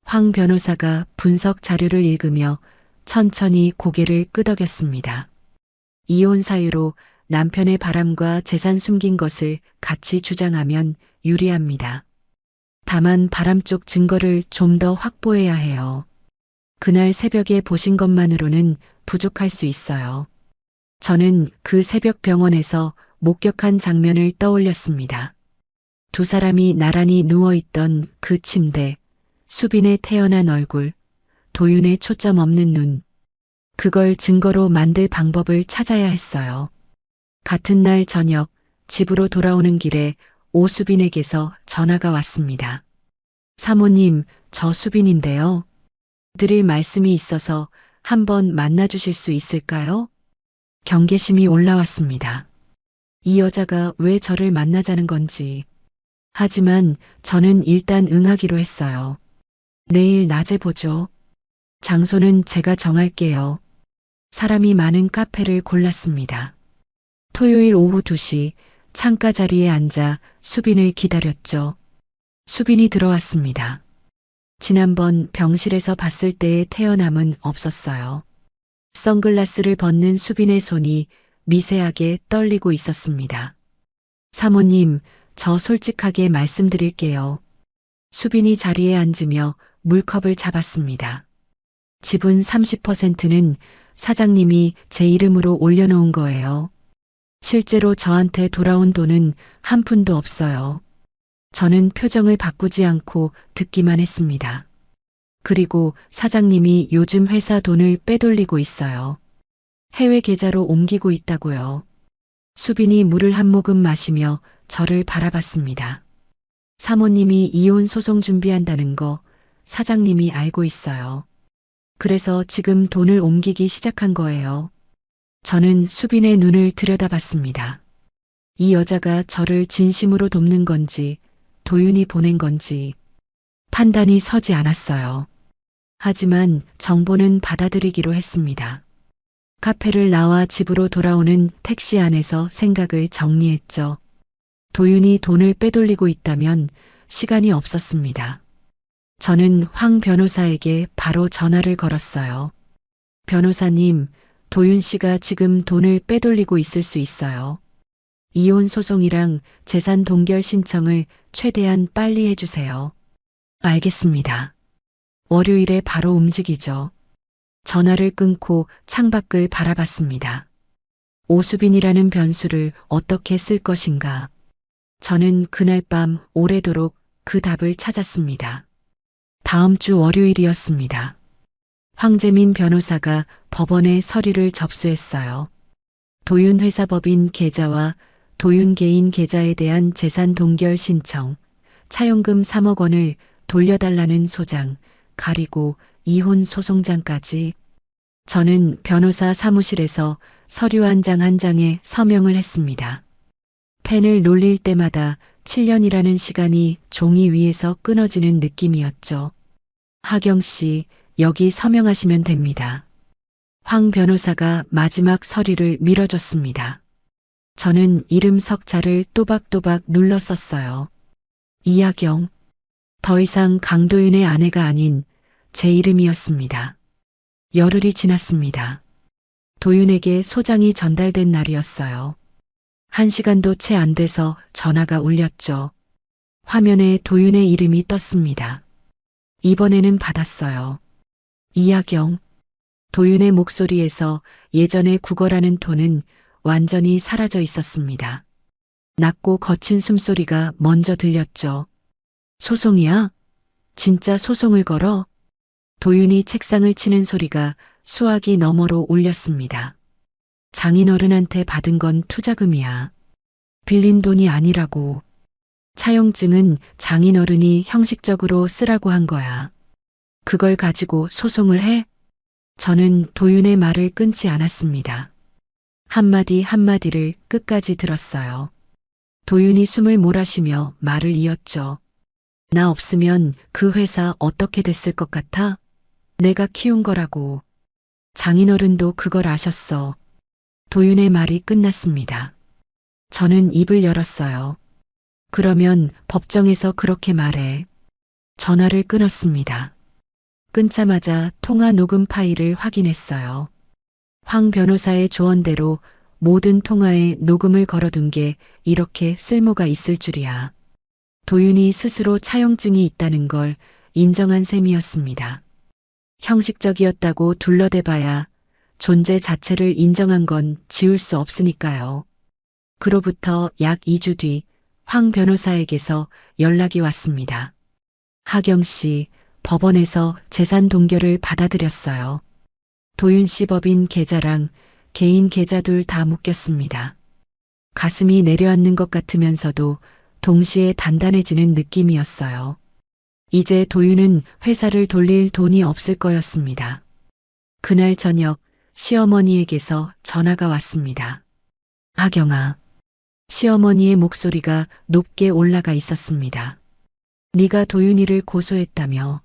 황 변호사가 분석 자료를 읽으며 천천히 고개를 끄덕였습니다. 이혼 사유로 남편의 바람과 재산 숨긴 것을 같이 주장하면 유리합니다. 다만 바람 쪽 증거를 좀 더 확보해야 해요. 그날 새벽에 보신 것만으로는 부족할 수 있어요. 저는 그 새벽 병원에서 목격한 장면을 떠올렸습니다. 두 사람이 나란히 누워있던 그 침대, 수빈의 태연한 얼굴, 도윤의 초점 없는 눈. 그걸 증거로 만들 방법을 찾아야 했어요. 같은 날 저녁 집으로 돌아오는 길에 오수빈에게서 전화가 왔습니다. 사모님, 저 수빈인데요. 드릴 말씀이 있어서 한번 만나주실 수 있을까요? 경계심이 올라왔습니다. 이 여자가 왜 저를 만나자는 건지. 하지만 저는 일단 응하기로 했어요. 내일 낮에 보죠. 장소는 제가 정할게요. 사람이 많은 카페를 골랐습니다. 토요일 오후 2시 창가 자리에 앉아 수빈을 기다렸죠. 수빈이 들어왔습니다. 지난번 병실에서 봤을 때의 태연함은 없었어요. 선글라스를 벗는 수빈의 손이 미세하게 떨리고 있었습니다. 사모님, 저 솔직하게 말씀드릴게요. 수빈이 자리에 앉으며 물컵을 잡았습니다. 지분 30%는 사장님이 제 이름으로 올려놓은 거예요. 실제로 저한테 돌아온 돈은 한 푼도 없어요. 저는 표정을 바꾸지 않고 듣기만 했습니다. 그리고 사장님이 요즘 회사 돈을 빼돌리고 있어요. 해외 계좌로 옮기고 있다고요. 수빈이 물을 한 모금 마시며 저를 바라봤습니다. 사모님이 이혼 소송 준비한다는 거 사장님이 알고 있어요. 그래서 지금 돈을 옮기기 시작한 거예요. 저는 수빈의 눈을 들여다봤습니다. 이 여자가 저를 진심으로 돕는 건지 도윤이 보낸 건지 판단이 서지 않았어요. 하지만 정보는 받아들이기로 했습니다. 카페를 나와 집으로 돌아오는 택시 안에서 생각을 정리했죠. 도윤이 돈을 빼돌리고 있다면 시간이 없었습니다. 저는 황 변호사에게 바로 전화를 걸었어요. 변호사님, 도윤 씨가 지금 돈을 빼돌리고 있을 수 있어요. 이혼 소송이랑 재산 동결 신청을 최대한 빨리 해주세요. 알겠습니다. 월요일에 바로 움직이죠. 전화를 끊고 창밖을 바라봤습니다. 오수빈이라는 변수를 어떻게 쓸 것인가. 저는 그날 밤 오래도록 그 답을 찾았습니다. 다음 주 월요일이었습니다. 황재민 변호사가 법원에 서류를 접수했어요. 도윤 회사법인 계좌와 도윤 개인 계좌에 대한 재산 동결 신청, 차용금 3억 원을 돌려달라는 소장, 가리고 이혼 소송장까지. 저는 변호사 사무실에서 서류 한 장 한 장에 서명을 했습니다. 펜을 놀릴 때마다 7년이라는 시간이 종이 위에서 끊어지는 느낌이었죠. 하경 씨, 여기 서명하시면 됩니다. 황 변호사가 마지막 서류를 밀어줬습니다. 저는 이름 석자를 또박또박 눌러 썼어요. 이하경. 더 이상 강도윤의 아내가 아닌 제 이름이었습니다. 열흘이 지났습니다. 도윤에게 소장이 전달된 날이었어요. 1시간도 채 안 돼서 전화가 울렸죠. 화면에 도윤의 이름이 떴습니다. 이번에는 받았어요. 이하경. 도윤의 목소리에서 예전의 국어라는 톤은 완전히 사라져 있었습니다. 낮고 거친 숨소리가 먼저 들렸죠. 소송이야? 진짜 소송을 걸어? 도윤이 책상을 치는 소리가 수화기 너머로 울렸습니다. 장인어른한테 받은 건 투자금이야. 빌린 돈이 아니라고. 차용증은 장인어른이 형식적으로 쓰라고 한 거야. 그걸 가지고 소송을 해? 저는 도윤의 말을 끊지 않았습니다. 한마디 한마디를 끝까지 들었어요. 도윤이 숨을 몰아쉬며 말을 이었죠. 나 없으면 그 회사 어떻게 됐을 것 같아? 내가 키운 거라고. 장인어른도 그걸 아셨어. 도윤의 말이 끝났습니다. 저는 입을 열었어요. 그러면 법정에서 그렇게 말해. 전화를 끊었습니다. 끊자마자 통화 녹음 파일을 확인했어요. 황 변호사의 조언대로 모든 통화에 녹음을 걸어둔 게 이렇게 쓸모가 있을 줄이야. 도윤이 스스로 차용증이 있다는 걸 인정한 셈이었습니다. 형식적이었다고 둘러대봐야 존재 자체를 인정한 건 지울 수 없으니까요. 그로부터 약 2주 뒤 황 변호사에게서 연락이 왔습니다. 하경 씨, 법원에서 재산 동결을 받아들였어요. 도윤 씨 법인 계좌랑 개인 계좌 둘 다 묶였습니다. 가슴이 내려앉는 것 같으면서도 동시에 단단해지는 느낌이었어요. 이제 도윤은 회사를 돌릴 돈이 없을 거였습니다. 그날 저녁 시어머니에게서 전화가 왔습니다. 하경아. 시어머니의 목소리가 높게 올라가 있었습니다. 네가 도윤이를 고소했다며.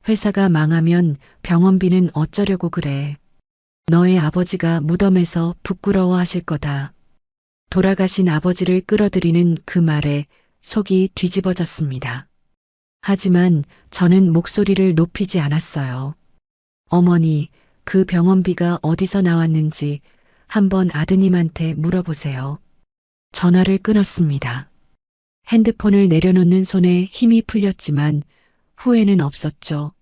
회사가 망하면 병원비는 어쩌려고 그래. 너의 아버지가 무덤에서 부끄러워하실 거다. 돌아가신 아버지를 끌어들이는 그 말에 속이 뒤집어졌습니다. 하지만 저는 목소리를 높이지 않았어요. 어머니, 그 병원비가 어디서 나왔는지 한번 아드님한테 물어보세요. 전화를 끊었습니다. 핸드폰을 내려놓는 손에 힘이 풀렸지만 후회는 없었죠.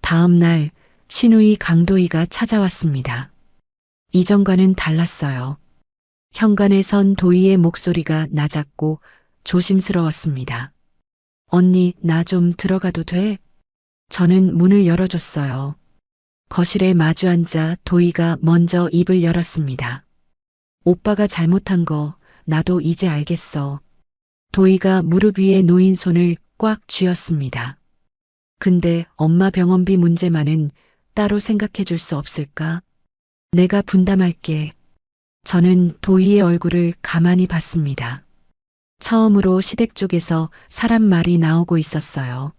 다음 날 신우이 강도희가 찾아왔습니다. 이전과는 달랐어요. 현관에 선 도희의 목소리가 낮았고 조심스러웠습니다. 언니, 나 좀 들어가도 돼? 저는 문을 열어줬어요. 거실에 마주 앉아 도희가 먼저 입을 열었습니다. 오빠가 잘못한 거 나도 이제 알겠어. 도희가 무릎 위에 놓인 손을 꽉 쥐었습니다. 근데 엄마 병원비 문제만은 따로 생각해 줄 수 없을까? 내가 분담할게. 저는 도희의 얼굴을 가만히 봤습니다. 처음으로 시댁 쪽에서 사람 말이 나오고 있었어요.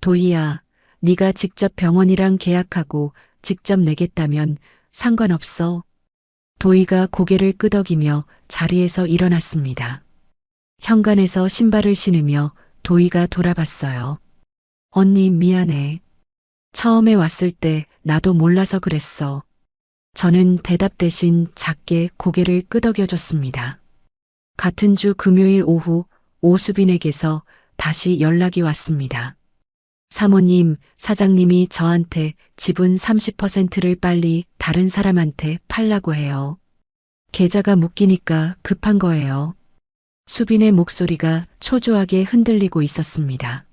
도희야, 네가 직접 병원이랑 계약하고 직접 내겠다면 상관없어. 도희가 고개를 끄덕이며 자리에서 일어났습니다. 현관에서 신발을 신으며 도희가 돌아봤어요. 언니 미안해. 처음에 왔을 때 나도 몰라서 그랬어. 저는 대답 대신 작게 고개를 끄덕여줬습니다. 같은 주 금요일 오후 오수빈에게서 다시 연락이 왔습니다. 사모님, 사장님이 저한테 지분 30%를 빨리 다른 사람한테 팔라고 해요. 계좌가 묶이니까 급한 거예요. 수빈의 목소리가 초조하게 흔들리고 있었습니다.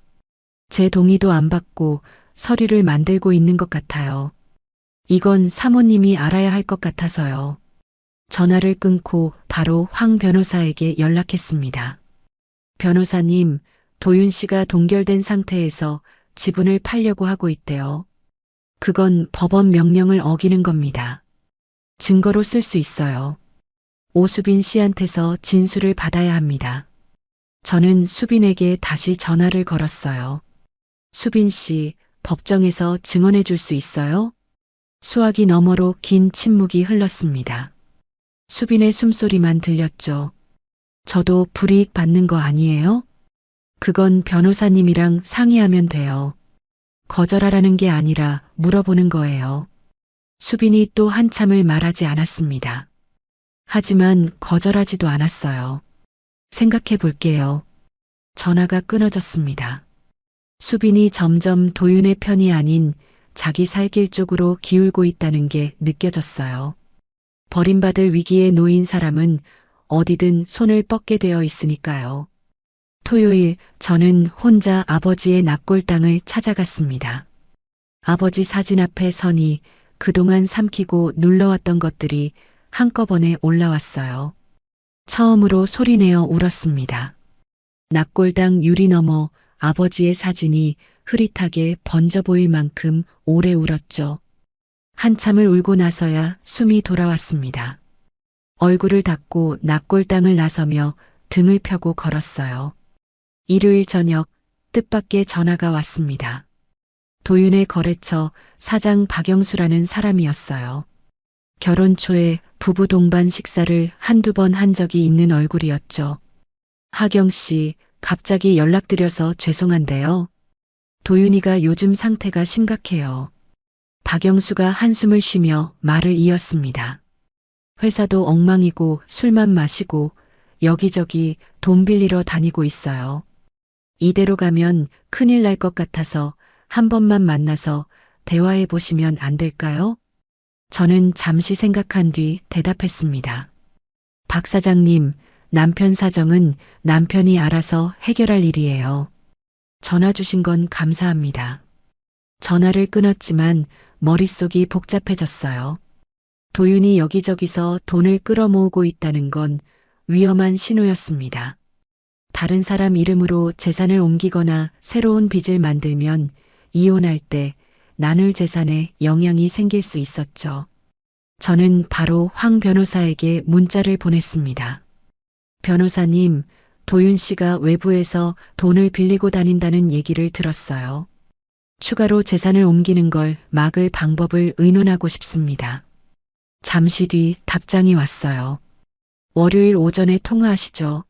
제 동의도 안 받고 서류를 만들고 있는 것 같아요. 이건 사모님이 알아야 할 것 같아서요. 전화를 끊고 바로 황 변호사에게 연락했습니다. 변호사님, 도윤 씨가 동결된 상태에서 지분을 팔려고 하고 있대요. 그건 법원 명령을 어기는 겁니다. 증거로 쓸 수 있어요. 오수빈 씨한테서 진술을 받아야 합니다. 저는 수빈에게 다시 전화를 걸었어요. 수빈 씨, 법정에서 증언해 줄 수 있어요? 수화기 너머로 긴 침묵이 흘렀습니다. 수빈의 숨소리만 들렸죠. 저도 불이익 받는 거 아니에요? 그건 변호사님이랑 상의하면 돼요. 거절하라는 게 아니라 물어보는 거예요. 수빈이 또 한참을 말하지 않았습니다. 하지만 거절하지도 않았어요. 생각해 볼게요. 전화가 끊어졌습니다. 수빈이 점점 도윤의 편이 아닌 자기 살 길 쪽으로 기울고 있다는 게 느껴졌어요. 버림받을 위기에 놓인 사람은 어디든 손을 뻗게 되어 있으니까요. 토요일 저는 혼자 아버지의 납골 땅을 찾아갔습니다. 아버지 사진 앞에 서니 그동안 삼키고 눌러왔던 것들이 한꺼번에 올라왔어요. 처음으로 소리내어 울었습니다. 납골당 유리 너머 아버지의 사진이 흐릿하게 번져 보일 만큼 오래 울었죠. 한참을 울고 나서야 숨이 돌아왔습니다. 얼굴을 닦고 납골당을 나서며 등을 펴고 걸었어요. 일요일 저녁 뜻밖의 전화가 왔습니다. 도윤의 거래처 사장 박영수라는 사람이었어요. 결혼 초에 부부 동반 식사를 한두 번 한 적이 있는 얼굴이었죠. 하경 씨, 갑자기 연락드려서 죄송한데요. 도윤이가 요즘 상태가 심각해요. 박영수가 한숨을 쉬며 말을 이었습니다. 회사도 엉망이고 술만 마시고 여기저기 돈 빌리러 다니고 있어요. 이대로 가면 큰일 날 것 같아서 한 번만 만나서 대화해 보시면 안 될까요? 저는 잠시 생각한 뒤 대답했습니다. 박 사장님, 남편 사정은 남편이 알아서 해결할 일이에요. 전화 주신 건 감사합니다. 전화를 끊었지만 머릿속이 복잡해졌어요. 도윤이 여기저기서 돈을 끌어모으고 있다는 건 위험한 신호였습니다. 다른 사람 이름으로 재산을 옮기거나 새로운 빚을 만들면 이혼할 때 나눌 재산에 영향이 생길 수 있었죠. 저는 바로 황 변호사에게 문자를 보냈습니다. 변호사님, 도윤 씨가 외부에서 돈을 빌리고 다닌다는 얘기를 들었어요. 추가로 재산을 옮기는 걸 막을 방법을 의논하고 싶습니다. 잠시 뒤 답장이 왔어요. 월요일 오전에 통화하시죠.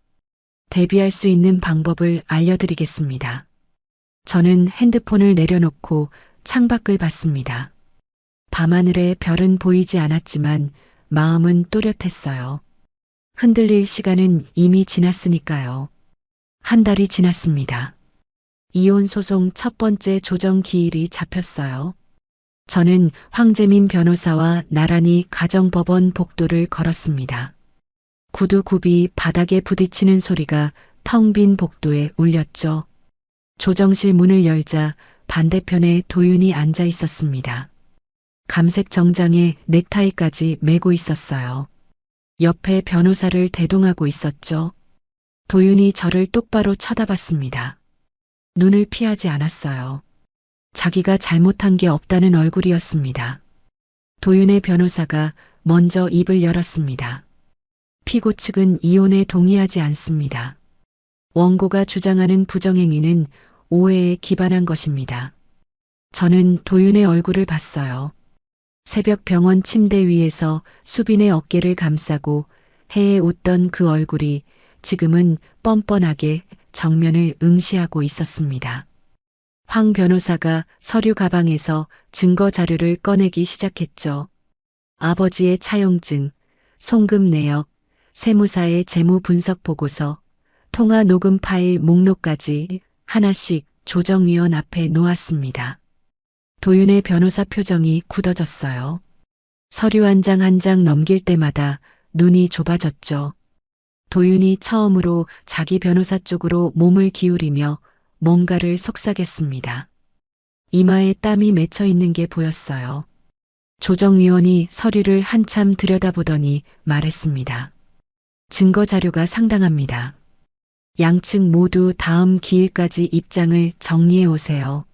대비할 수 있는 방법을 알려드리겠습니다. 저는 핸드폰을 내려놓고 창밖을 봤습니다. 밤하늘에 별은 보이지 않았지만 마음은 또렷했어요. 흔들릴 시간은 이미 지났으니까요. 한 달이 지났습니다. 이혼 소송 첫 번째 조정 기일이 잡혔어요. 저는 황재민 변호사와 나란히 가정법원 복도를 걸었습니다. 구두 굽이 바닥에 부딪히는 소리가 텅 빈 복도에 울렸죠. 조정실 문을 열자 반대편에 도윤이 앉아 있었습니다. 감색 정장에 넥타이까지 매고 있었어요. 옆에 변호사를 대동하고 있었죠. 도윤이 저를 똑바로 쳐다봤습니다. 눈을 피하지 않았어요. 자기가 잘못한 게 없다는 얼굴이었습니다. 도윤의 변호사가 먼저 입을 열었습니다. 피고 측은 이혼에 동의하지 않습니다. 원고가 주장하는 부정행위는 오해에 기반한 것입니다. 저는 도윤의 얼굴을 봤어요. 새벽 병원 침대 위에서 수빈의 어깨를 감싸고 해에 웃던 그 얼굴이 지금은 뻔뻔하게 정면을 응시하고 있었습니다. 황 변호사가 서류 가방에서 증거 자료를 꺼내기 시작했죠. 아버지의 차용증, 송금 내역, 세무사의 재무 분석 보고서, 통화 녹음 파일 목록까지 하나씩 조정위원 앞에 놓았습니다. 도윤의 변호사 표정이 굳어졌어요. 서류 한 장 한 장 넘길 때마다 눈이 좁아졌죠. 도윤이 처음으로 자기 변호사 쪽으로 몸을 기울이며 뭔가를 속삭였습니다. 이마에 땀이 맺혀 있는 게 보였어요. 조정위원이 서류를 한참 들여다보더니 말했습니다. 증거 자료가 상당합니다. 양측 모두 다음 기일까지 입장을 정리해 오세요.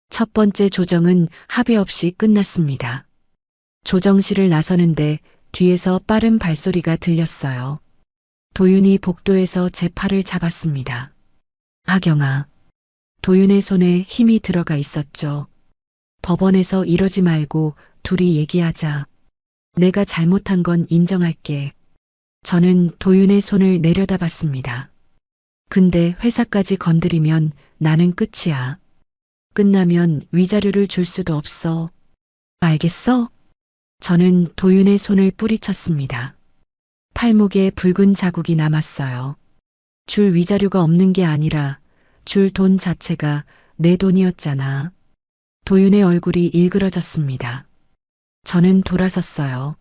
첫 번째 조정은 합의 없이 끝났습니다. 조정실을 나서는데 뒤에서 빠른 발소리가 들렸어요. 도윤이 복도에서 제 팔을 잡았습니다. 하경아. 도윤의 손에 힘이 들어가 있었죠. 법원에서 이러지 말고 둘이 얘기하자. 내가 잘못한 건 인정할게. 저는 도윤의 손을 내려다봤습니다. 근데 회사까지 건드리면 나는 끝이야. 끝나면 위자료를 줄 수도 없어. 알겠어? 저는 도윤의 손을 뿌리쳤습니다. 팔목에 붉은 자국이 남았어요. 줄 위자료가 없는 게 아니라 줄 돈 자체가 내 돈이었잖아. 도윤의 얼굴이 일그러졌습니다. 저는 돌아섰어요.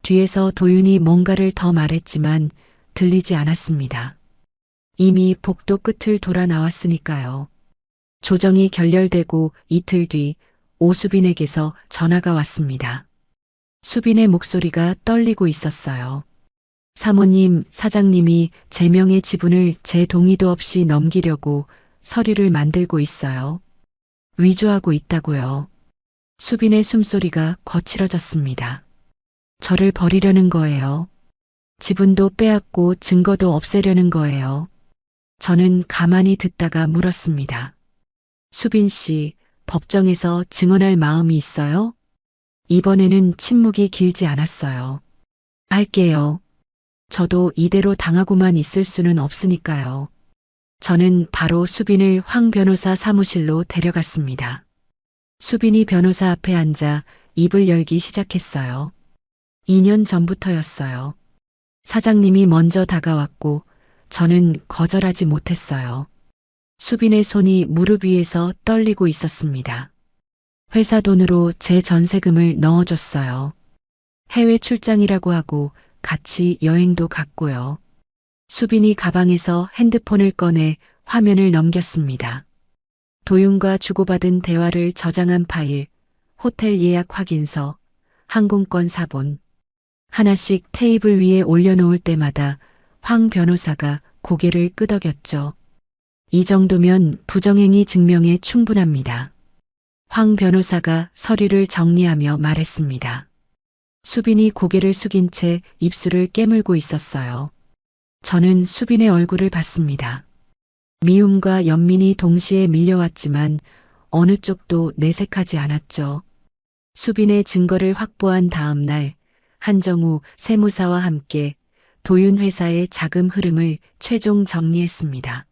뒤에서 도윤이 뭔가를 더 말했지만 들리지 않았습니다. 이미 복도 끝을 돌아 나왔으니까요. 조정이 결렬되고 이틀 뒤 오수빈에게서 전화가 왔습니다. 수빈의 목소리가 떨리고 있었어요. 사모님, 사장님이 제 명의 지분을 제 동의도 없이 넘기려고 서류를 만들고 있어요. 위조하고 있다고요. 수빈의 숨소리가 거칠어졌습니다. 저를 버리려는 거예요. 지분도 빼앗고 증거도 없애려는 거예요. 저는 가만히 듣다가 물었습니다. 수빈 씨, 법정에서 증언할 마음이 있어요? 이번에는 침묵이 길지 않았어요. 할게요. 저도 이대로 당하고만 있을 수는 없으니까요. 저는 바로 수빈을 황 변호사 사무실로 데려갔습니다. 수빈이 변호사 앞에 앉아 입을 열기 시작했어요. 2년 전부터였어요. 사장님이 먼저 다가왔고 저는 거절하지 못했어요. 수빈의 손이 무릎 위에서 떨리고 있었습니다. 회사 돈으로 제 전세금을 넣어줬어요. 해외 출장이라고 하고 같이 여행도 갔고요. 수빈이 가방에서 핸드폰을 꺼내 화면을 넘겼습니다. 도윤과 주고받은 대화를 저장한 파일, 호텔 예약 확인서, 항공권 사본. 하나씩 테이블 위에 올려놓을 때마다 황 변호사가 고개를 끄덕였죠. 이 정도면 부정행위 증명에 충분합니다. 황 변호사가 서류를 정리하며 말했습니다. 수빈이 고개를 숙인 채 입술을 깨물고 있었어요. 저는 수빈의 얼굴을 봤습니다. 미움과 연민이 동시에 밀려왔지만 어느 쪽도 내색하지 않았죠. 수빈의 증거를 확보한 다음 날 한정우 세무사와 함께 도윤 회사의 자금 흐름을 최종 정리했습니다.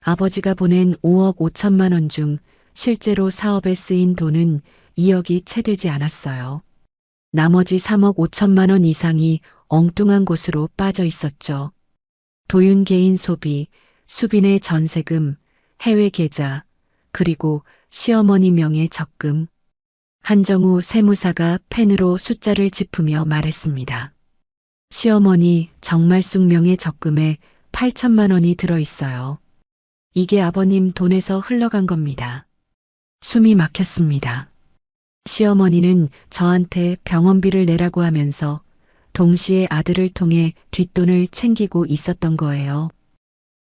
아버지가 보낸 5억 5천만 원 중 실제로 사업에 쓰인 돈은 2억이 채 되지 않았어요. 나머지 3억 5천만 원 이상이 엉뚱한 곳으로 빠져 있었죠. 도윤 개인 소비, 수빈의 전세금, 해외 계좌, 그리고 시어머니 명의 적금. 한정우 세무사가 펜으로 숫자를 짚으며 말했습니다. 시어머니 정말숙 명의 적금에 8천만 원이 들어있어요. 이게 아버님 돈에서 흘러간 겁니다. 숨이 막혔습니다. 시어머니는 저한테 병원비를 내라고 하면서 동시에 아들을 통해 뒷돈을 챙기고 있었던 거예요.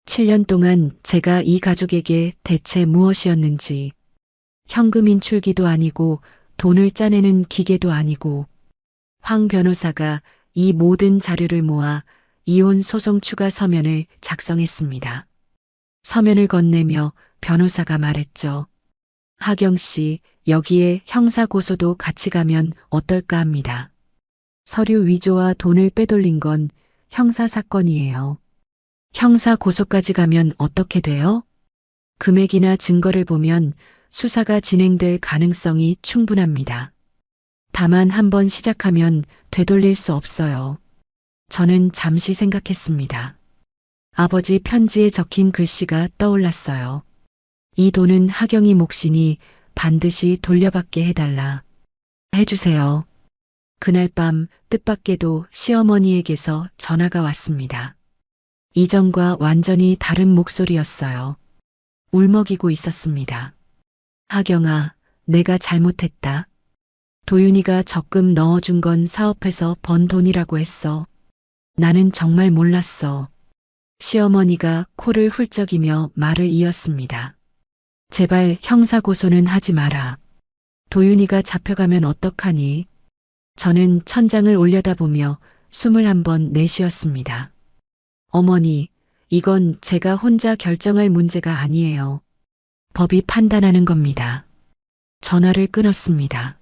7년 동안 제가 이 가족에게 대체 무엇이었는지, 현금 인출기도 아니고 돈을 짜내는 기계도 아니고, 황 변호사가 이 모든 자료를 모아 이혼 소송 추가 서면을 작성했습니다. 서면을 건네며 변호사가 말했죠. 하경 씨, 여기에 형사고소도 같이 가면 어떨까 합니다. 서류 위조와 돈을 빼돌린 건 형사사건이에요. 형사고소까지 가면 어떻게 돼요? 금액이나 증거를 보면 수사가 진행될 가능성이 충분합니다. 다만 한번 시작하면 되돌릴 수 없어요. 저는 잠시 생각했습니다. 아버지 편지에 적힌 글씨가 떠올랐어요. 이 돈은 하경이 몫이니 반드시 돌려받게 해달라. 해주세요. 그날 밤 뜻밖에도 시어머니에게서 전화가 왔습니다. 이전과 완전히 다른 목소리였어요. 울먹이고 있었습니다. 하경아, 내가 잘못했다. 도윤이가 적금 넣어준 건 사업해서 번 돈이라고 했어. 나는 정말 몰랐어. 시어머니가 코를 훌쩍이며 말을 이었습니다. 제발 형사고소는 하지 마라. 도윤이가 잡혀가면 어떡하니? 저는 천장을 올려다보며 숨을 한번 내쉬었습니다. 어머니, 이건 제가 혼자 결정할 문제가 아니에요. 법이 판단하는 겁니다. 전화를 끊었습니다.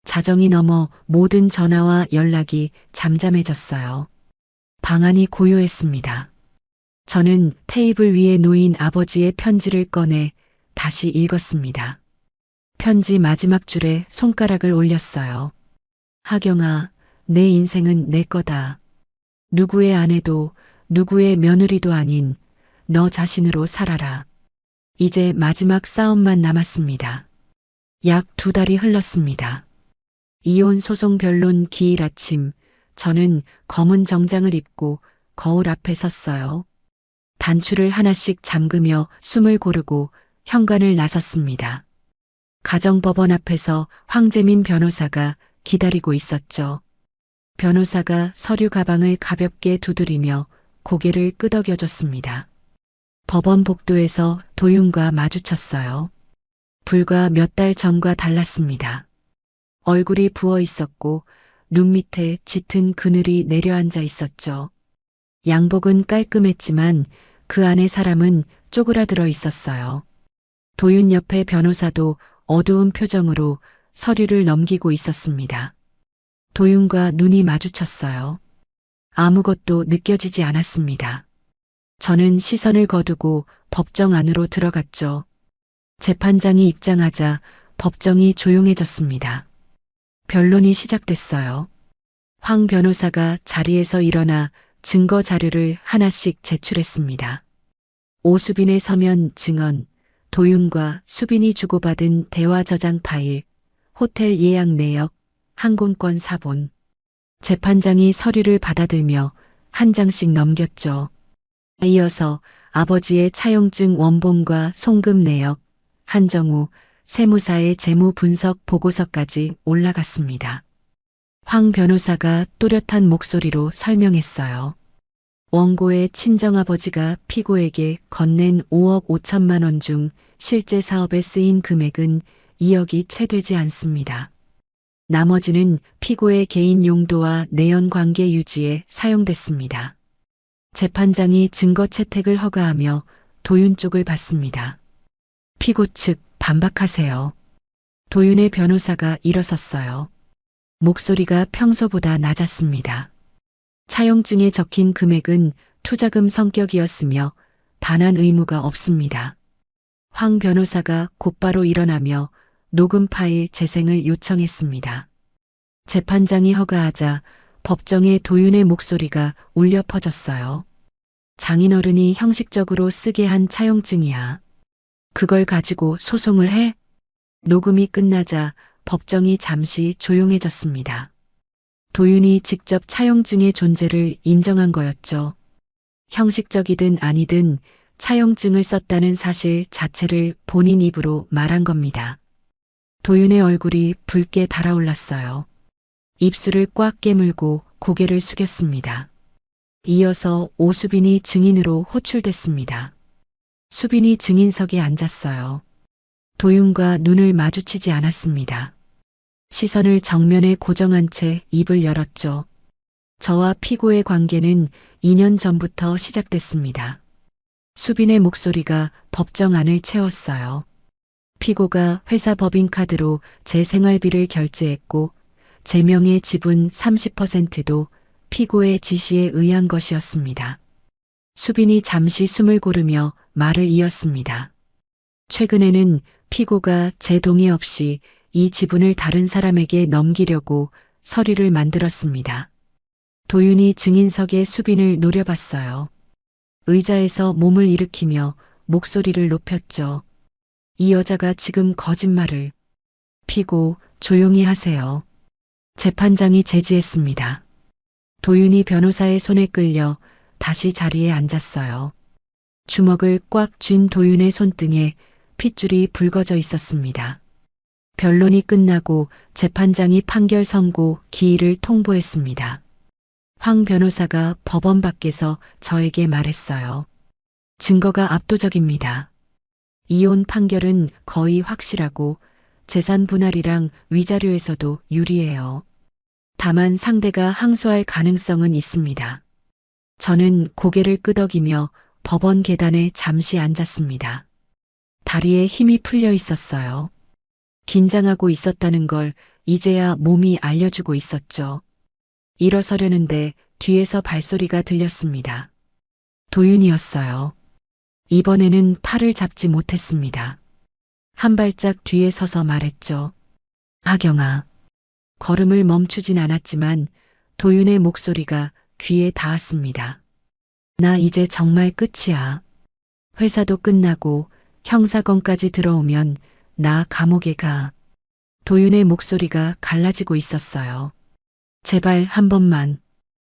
자정이 넘어 모든 전화와 연락이 잠잠해졌어요. 방안이 고요했습니다. 저는 테이블 위에 놓인 아버지의 편지를 꺼내 다시 읽었습니다. 편지 마지막 줄에 손가락을 올렸어요. 하경아, 내 인생은 내 거다. 누구의 아내도 누구의 며느리도 아닌 너 자신으로 살아라. 이제 마지막 싸움만 남았습니다. 약 2달이 흘렀습니다. 이혼 소송 변론 기일 아침, 저는 검은 정장을 입고 거울 앞에 섰어요. 단추를 하나씩 잠그며 숨을 고르고 현관을 나섰습니다. 가정법원 앞에서 황재민 변호사가 기다리고 있었죠. 변호사가 서류 가방을 가볍게 두드리며 고개를 끄덕여줬습니다. 법원 복도에서 도윤과 마주쳤어요. 불과 몇 달 전과 달랐습니다. 얼굴이 부어 있었고 눈 밑에 짙은 그늘이 내려앉아 있었죠. 양복은 깔끔했지만 그 안에 사람은 쪼그라들어 있었어요. 도윤 옆에 변호사도 어두운 표정으로 서류를 넘기고 있었습니다. 도윤과 눈이 마주쳤어요. 아무것도 느껴지지 않았습니다. 저는 시선을 거두고 법정 안으로 들어갔죠. 재판장이 입장하자 법정이 조용해졌습니다. 변론이 시작됐어요. 황 변호사가 자리에서 일어나 증거 자료를 하나씩 제출했습니다. 오수빈의 서면 증언, 도윤과 수빈이 주고받은 대화 저장 파일, 호텔 예약 내역, 항공권 사본. 재판장이 서류를 받아들며 한 장씩 넘겼죠. 이어서 아버지의 차용증 원본과 송금 내역, 한정우 세무사의 재무 분석 보고서까지 올라갔습니다. 황 변호사가 또렷한 목소리로 설명했어요. 원고의 친정아버지가 피고에게 건넨 5억 5천만 원 중 실제 사업에 쓰인 금액은 2억이 채 되지 않습니다. 나머지는 피고의 개인 용도와 내연 관계 유지에 사용됐습니다. 재판장이 증거 채택을 허가하며 도윤 쪽을 봤습니다. 피고 측 반박하세요. 도윤의 변호사가 일어섰어요. 목소리가 평소보다 낮았습니다. 차용증에 적힌 금액은 투자금 성격이었으며 반환 의무가 없습니다. 황 변호사가 곧바로 일어나며 녹음 파일 재생을 요청했습니다. 재판장이 허가하자 법정에 도윤의 목소리가 울려 퍼졌어요. 장인어른이 형식적으로 쓰게 한 차용증이야. 그걸 가지고 소송을 해? 녹음이 끝나자 법정이 잠시 조용해졌습니다. 도윤이 직접 차용증의 존재를 인정한 거였죠. 형식적이든 아니든 차용증을 썼다는 사실 자체를 본인 입으로 말한 겁니다. 도윤의 얼굴이 붉게 달아올랐어요. 입술을 꽉 깨물고 고개를 숙였습니다. 이어서 오수빈이 증인으로 호출됐습니다. 수빈이 증인석에 앉았어요. 도윤과 눈을 마주치지 않았습니다. 시선을 정면에 고정한 채 입을 열었죠. 저와 피고의 관계는 2년 전부터 시작됐습니다. 수빈의 목소리가 법정 안을 채웠어요. 피고가 회사 법인카드로 제 생활비를 결제했고 제 명의 지분 30%도 피고의 지시에 의한 것이었습니다. 수빈이 잠시 숨을 고르며 말을 이었습니다. 최근에는 피고가 제 동의 없이 이 지분을 다른 사람에게 넘기려고 서류를 만들었습니다. 도윤이 증인석의 수빈을 노려봤어요. 의자에서 몸을 일으키며 목소리를 높였죠. 이 여자가 지금 거짓말을. 피고, 조용히 하세요. 재판장이 제지했습니다. 도윤이 변호사의 손에 끌려 다시 자리에 앉았어요. 주먹을 꽉 쥔 도윤의 손등에 핏줄이 붉어져 있었습니다. 변론이 끝나고 재판장이 판결 선고 기일을 통보했습니다. 황 변호사가 법원 밖에서 저에게 말했어요. 증거가 압도적입니다. 이혼 판결은 거의 확실하고 재산 분할이랑 위자료에서도 유리해요. 다만 상대가 항소할 가능성은 있습니다. 저는 고개를 끄덕이며 법원 계단에 잠시 앉았습니다. 다리에 힘이 풀려 있었어요. 긴장하고 있었다는 걸 이제야 몸이 알려주고 있었죠. 일어서려는데 뒤에서 발소리가 들렸습니다. 도윤이었어요. 이번에는 팔을 잡지 못했습니다. 한 발짝 뒤에 서서 말했죠. 하경아. 걸음을 멈추진 않았지만 도윤의 목소리가 귀에 닿았습니다. 나 이제 정말 끝이야. 회사도 끝나고 형사건까지 들어오면 나 감옥에 가. 도윤의 목소리가 갈라지고 있었어요. 제발 한 번만.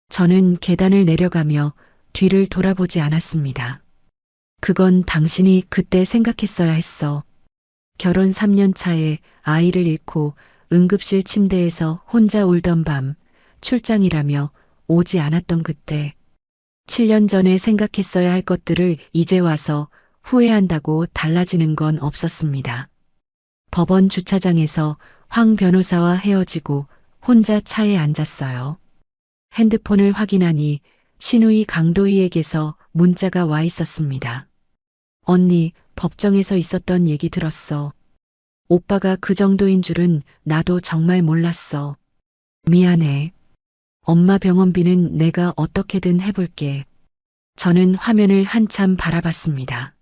저는 계단을 내려가며 뒤를 돌아보지 않았습니다. 그건 당신이 그때 생각했어야 했어. 결혼 3년 차에 아이를 잃고 응급실 침대에서 혼자 울던 밤, 출장이라며 오지 않았던 그때. 7년 전에 생각했어야 할 것들을 이제 와서 후회한다고 달라지는 건 없었습니다. 법원 주차장에서 황 변호사와 헤어지고 혼자 차에 앉았어요. 핸드폰을 확인하니 신우이 강도희에게서 문자가 와 있었습니다. 언니, 법정에서 있었던 얘기 들었어. 오빠가 그 정도인 줄은 나도 정말 몰랐어. 미안해. 엄마 병원비는 내가 어떻게든 해볼게. 저는 화면을 한참 바라봤습니다.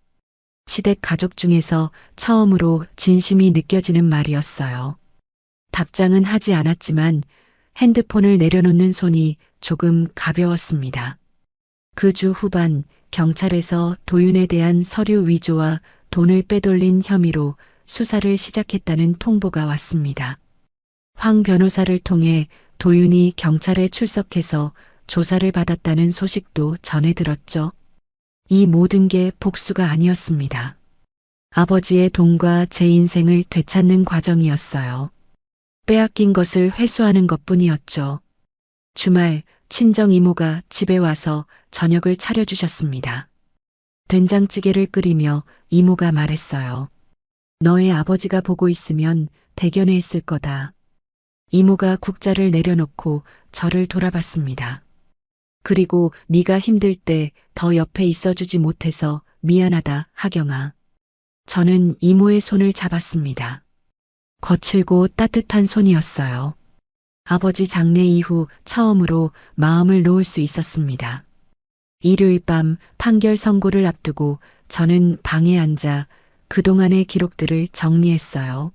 시댁 가족 중에서 처음으로 진심이 느껴지는 말이었어요. 답장은 하지 않았지만 핸드폰을 내려놓는 손이 조금 가벼웠습니다. 그 주 후반 경찰에서 도윤에 대한 서류 위조와 돈을 빼돌린 혐의로 수사를 시작했다는 통보가 왔습니다. 황 변호사를 통해 도윤이 경찰에 출석해서 조사를 받았다는 소식도 전해 들었죠. 이 모든 게 복수가 아니었습니다. 아버지의 돈과 제 인생을 되찾는 과정이었어요. 빼앗긴 것을 회수하는 것뿐이었죠. 주말 친정 이모가 집에 와서 저녁을 차려주셨습니다. 된장찌개를 끓이며 이모가 말했어요. 너의 아버지가 보고 있으면 대견해 했을 거다. 이모가 국자를 내려놓고 저를 돌아봤습니다. 그리고 네가 힘들 때 더 옆에 있어주지 못해서 미안하다, 하경아. 저는 이모의 손을 잡았습니다. 거칠고 따뜻한 손이었어요. 아버지 장례 이후 처음으로 마음을 놓을 수 있었습니다. 일요일 밤 판결 선고를 앞두고 저는 방에 앉아 그동안의 기록들을 정리했어요.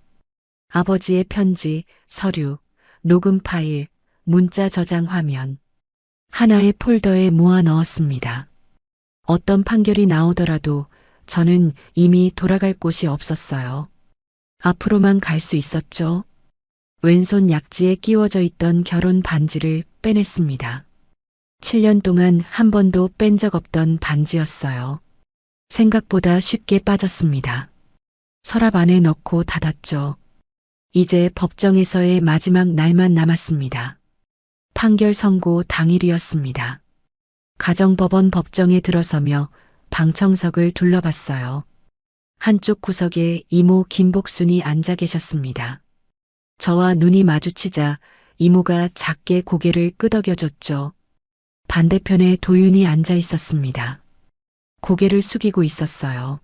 아버지의 편지, 서류, 녹음 파일, 문자 저장 화면. 하나의 폴더에 모아 넣었습니다. 어떤 판결이 나오더라도 저는 이미 돌아갈 곳이 없었어요. 앞으로만 갈 수 있었죠. 왼손 약지에 끼워져 있던 결혼 반지를 빼냈습니다. 7년 동안 한 번도 뺀 적 없던 반지였어요. 생각보다 쉽게 빠졌습니다. 서랍 안에 넣고 닫았죠. 이제 법정에서의 마지막 날만 남았습니다. 판결 선고 당일이었습니다. 가정법원 법정에 들어서며 방청석을 둘러봤어요. 한쪽 구석에 이모 김복순이 앉아 계셨습니다. 저와 눈이 마주치자 이모가 작게 고개를 끄덕여줬죠. 반대편에 도윤이 앉아 있었습니다. 고개를 숙이고 있었어요.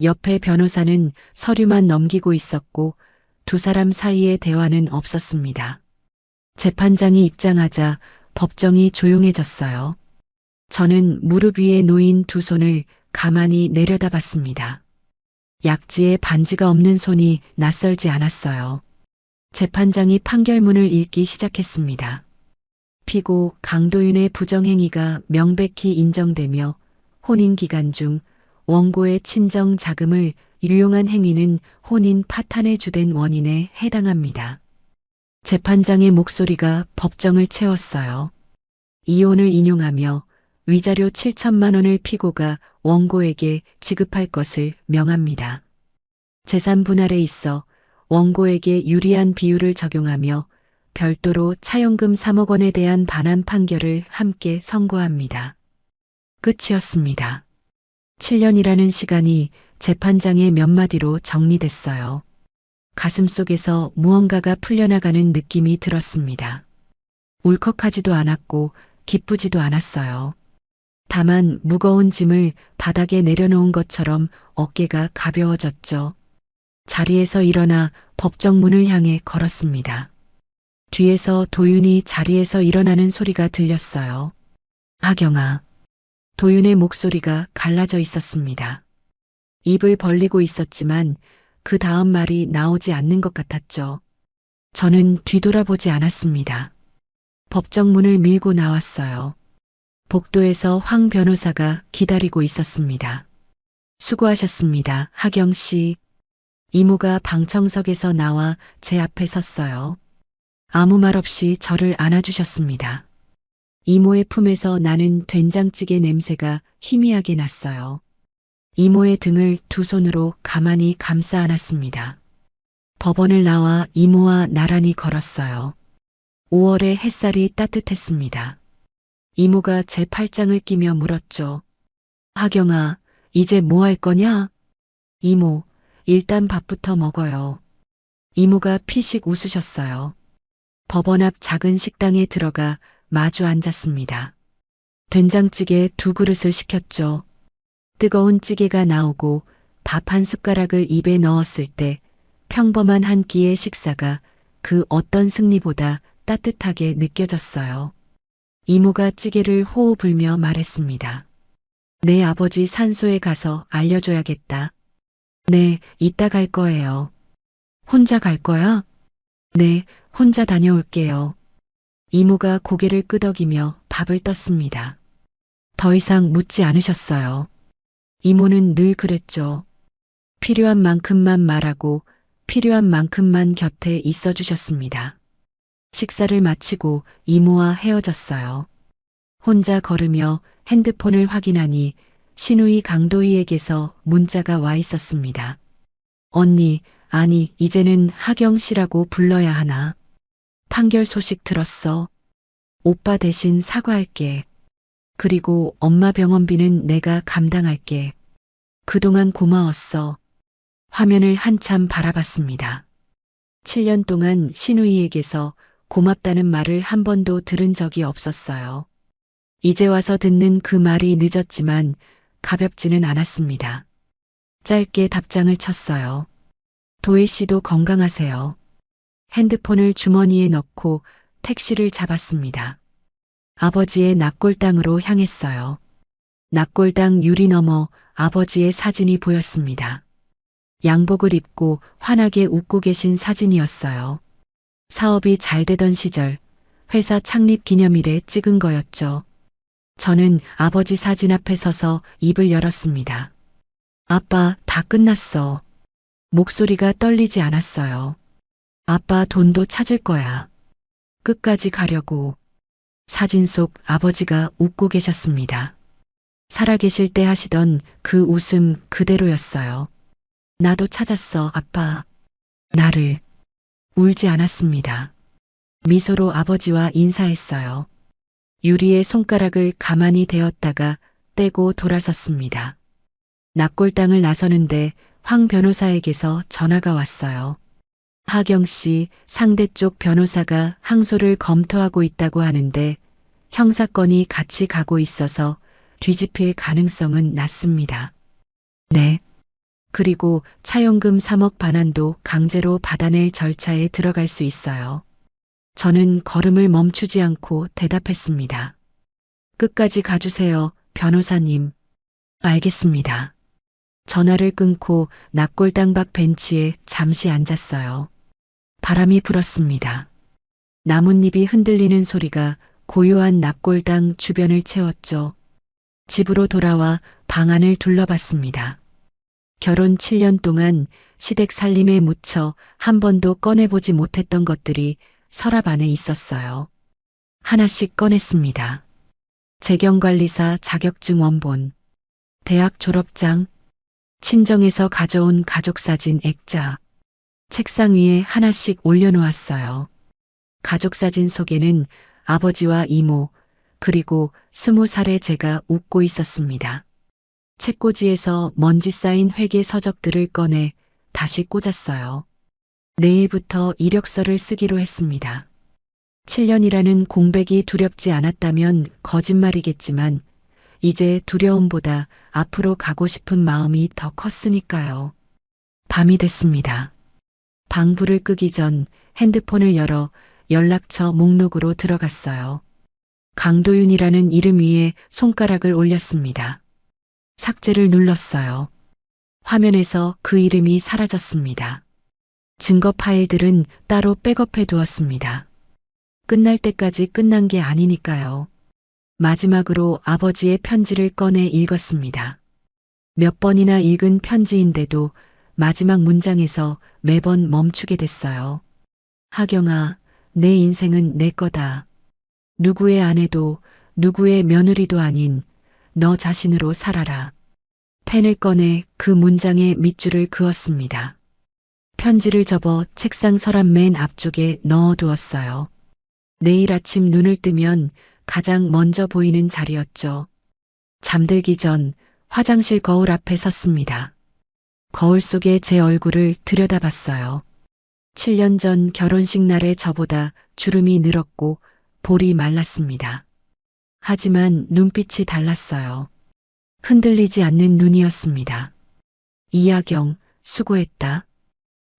옆에 변호사는 서류만 넘기고 있었고 두 사람 사이의 대화는 없었습니다. 재판장이 입장하자 법정이 조용해졌어요. 저는 무릎 위에 놓인 두 손을 가만히 내려다봤습니다. 약지에 반지가 없는 손이 낯설지 않았어요. 재판장이 판결문을 읽기 시작했습니다. 피고 강도윤의 부정행위가 명백히 인정되며 혼인 기간 중 원고의 친정 자금을 유용한 행위는 혼인 파탄의 주된 원인에 해당합니다. 재판장의 목소리가 법정을 채웠어요. 이혼을 인용하며 위자료 7천만 원을 피고가 원고에게 지급할 것을 명합니다. 재산 분할에 있어 원고에게 유리한 비율을 적용하며 별도로 차용금 3억 원에 대한 반환 판결을 함께 선고합니다. 끝이었습니다. 7년이라는 시간이 재판장의 몇 마디로 정리됐어요. 가슴속에서 무언가가 풀려나가는 느낌이 들었습니다. 울컥하지도 않았고 기쁘지도 않았어요. 다만 무거운 짐을 바닥에 내려놓은 것처럼 어깨가 가벼워졌죠. 자리에서 일어나 법정 문을 향해 걸었습니다. 뒤에서 도윤이 자리에서 일어나는 소리가 들렸어요. 하경아. 도윤의 목소리가 갈라져 있었습니다. 입을 벌리고 있었지만 그 다음 말이 나오지 않는 것 같았죠. 저는 뒤돌아보지 않았습니다. 법정 문을 밀고 나왔어요. 복도에서 황 변호사가 기다리고 있었습니다. 수고하셨습니다, 하경 씨. 이모가 방청석에서 나와 제 앞에 섰어요. 아무 말 없이 저를 안아주셨습니다. 이모의 품에서 나는 된장찌개 냄새가 희미하게 났어요. 이모의 등을 두 손으로 가만히 감싸 안았습니다. 법원을 나와 이모와 나란히 걸었어요. 5월의 햇살이 따뜻했습니다. 이모가 제 팔짱을 끼며 물었죠. 하경아, 이제 뭐 할 거냐? 이모, 일단 밥부터 먹어요. 이모가 피식 웃으셨어요. 법원 앞 작은 식당에 들어가 마주 앉았습니다. 된장찌개 2그릇을 시켰죠. 뜨거운 찌개가 나오고 밥 한 숟가락을 입에 넣었을 때 평범한 한 끼의 식사가 그 어떤 승리보다 따뜻하게 느껴졌어요. 이모가 찌개를 호호 불며 말했습니다. 내 아버지 산소에 가서 알려줘야겠다. 네, 이따 갈 거예요. 혼자 갈 거야? 네, 혼자 다녀올게요. 이모가 고개를 끄덕이며 밥을 떴습니다. 더 이상 묻지 않으셨어요. 이모는 늘 그랬죠. 필요한 만큼만 말하고 필요한 만큼만 곁에 있어 주셨습니다. 식사를 마치고 이모와 헤어졌어요. 혼자 걸으며 핸드폰을 확인하니 신우이 강도희에게서 문자가 와 있었습니다. 언니, 아니, 이제는 하경 씨라고 불러야 하나? 판결 소식 들었어. 오빠 대신 사과할게. 그리고 엄마 병원비는 내가 감당할게. 그동안 고마웠어. 화면을 한참 바라봤습니다. 7년 동안 신우이에게서 고맙다는 말을 한 번도 들은 적이 없었어요. 이제 와서 듣는 그 말이 늦었지만 가볍지는 않았습니다. 짧게 답장을 쳤어요. 도희 씨도 건강하세요. 핸드폰을 주머니에 넣고 택시를 잡았습니다. 아버지의 납골당으로 향했어요. 납골당 유리 너머 아버지의 사진이 보였습니다. 양복을 입고 환하게 웃고 계신 사진이었어요. 사업이 잘 되던 시절 회사 창립 기념일에 찍은 거였죠. 저는 아버지 사진 앞에 서서 입을 열었습니다. 아빠, 다 끝났어. 목소리가 떨리지 않았어요. 아빠 돈도 찾을 거야. 끝까지 가려고. 사진 속 아버지가 웃고 계셨습니다. 살아계실 때 하시던 그 웃음 그대로였어요. 나도 찾았어, 아빠. 나를. 울지 않았습니다. 미소로 아버지와 인사했어요. 유리의 손가락을 가만히 대었다가 떼고 돌아섰습니다. 납골당을 나서는데 황 변호사에게서 전화가 왔어요. 하경 씨, 상대 쪽 변호사가 항소를 검토하고 있다고 하는데 형사건이 같이 가고 있어서 뒤집힐 가능성은 낮습니다. 네. 그리고 차용금 3억 반환도 강제로 받아낼 절차에 들어갈 수 있어요. 저는 걸음을 멈추지 않고 대답했습니다. 끝까지 가주세요, 변호사님. 알겠습니다. 전화를 끊고 납골당 밖 벤치에 잠시 앉았어요. 바람이 불었습니다. 나뭇잎이 흔들리는 소리가 고요한 납골당 주변을 채웠죠. 집으로 돌아와 방 안을 둘러봤습니다. 결혼 7년 동안 시댁 살림에 묻혀 한 번도 꺼내보지 못했던 것들이 서랍 안에 있었어요. 하나씩 꺼냈습니다. 재경관리사 자격증 원본, 대학 졸업장, 친정에서 가져온 가족사진 액자, 책상 위에 하나씩 올려놓았어요. 가족사진 속에는 아버지와 이모, 그리고 20살의 제가 웃고 있었습니다. 책꽂이에서 먼지 쌓인 회계 서적들을 꺼내 다시 꽂았어요. 내일부터 이력서를 쓰기로 했습니다. 7년이라는 공백이 두렵지 않았다면 거짓말이겠지만 이제 두려움보다 앞으로 가고 싶은 마음이 더 컸으니까요. 밤이 됐습니다. 방 불을 끄기 전 핸드폰을 열어 연락처 목록으로 들어갔어요. 강도윤이라는 이름 위에 손가락을 올렸습니다. 삭제를 눌렀어요. 화면에서 그 이름이 사라졌습니다. 증거 파일들은 따로 백업해 두었습니다. 끝날 때까지 끝난 게 아니니까요. 마지막으로 아버지의 편지를 꺼내 읽었습니다. 몇 번이나 읽은 편지인데도 마지막 문장에서 매번 멈추게 됐어요. 하경아, 내 인생은 내 거다. 누구의 아내도 누구의 며느리도 아닌 너 자신으로 살아라. 펜을 꺼내 그 문장에 밑줄을 그었습니다. 편지를 접어 책상 서랍 맨 앞쪽에 넣어두었어요. 내일 아침 눈을 뜨면 가장 먼저 보이는 자리였죠. 잠들기 전 화장실 거울 앞에 섰습니다. 거울 속에 제 얼굴을 들여다봤어요. 7년 전 결혼식 날의 저보다 주름이 늘었고 볼이 말랐습니다. 하지만 눈빛이 달랐어요. 흔들리지 않는 눈이었습니다. 이하경, 수고했다.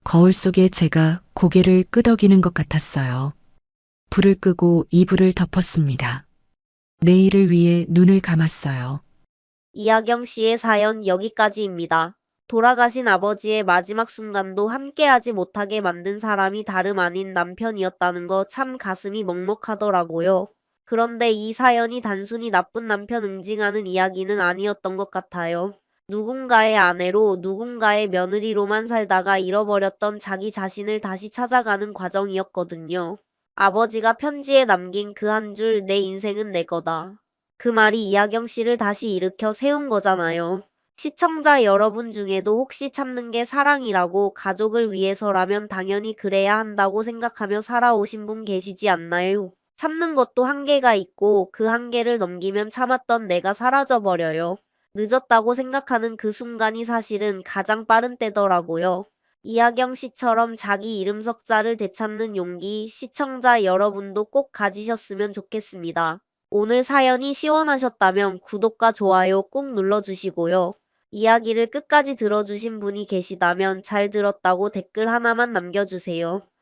거울 속에 제가 고개를 끄덕이는 것 같았어요. 불을 끄고 이불을 덮었습니다. 내일을 위해 눈을 감았어요. 이하경 씨의 사연 여기까지입니다. 돌아가신 아버지의 마지막 순간도 함께하지 못하게 만든 사람이 다름 아닌 남편이었다는 거 참 가슴이 먹먹하더라고요. 그런데 이 사연이 단순히 나쁜 남편 응징하는 이야기는 아니었던 것 같아요. 누군가의 아내로 누군가의 며느리로만 살다가 잃어버렸던 자기 자신을 다시 찾아가는 과정이었거든요. 아버지가 편지에 남긴 그 한 줄 내 인생은 내 거다. 그 말이 이하경 씨를 다시 일으켜 세운 거잖아요. 시청자 여러분 중에도 혹시 참는 게 사랑이라고 가족을 위해서라면 당연히 그래야 한다고 생각하며 살아오신 분 계시지 않나요? 참는 것도 한계가 있고 그 한계를 넘기면 참았던 내가 사라져버려요. 늦었다고 생각하는 그 순간이 사실은 가장 빠른 때더라고요. 이하경 씨처럼 자기 이름 석자를 되찾는 용기 시청자 여러분도 꼭 가지셨으면 좋겠습니다. 오늘 사연이 시원하셨다면 구독과 좋아요 꾹 눌러주시고요. 이야기를 끝까지 들어주신 분이 계시다면 잘 들었다고 댓글 하나만 남겨주세요.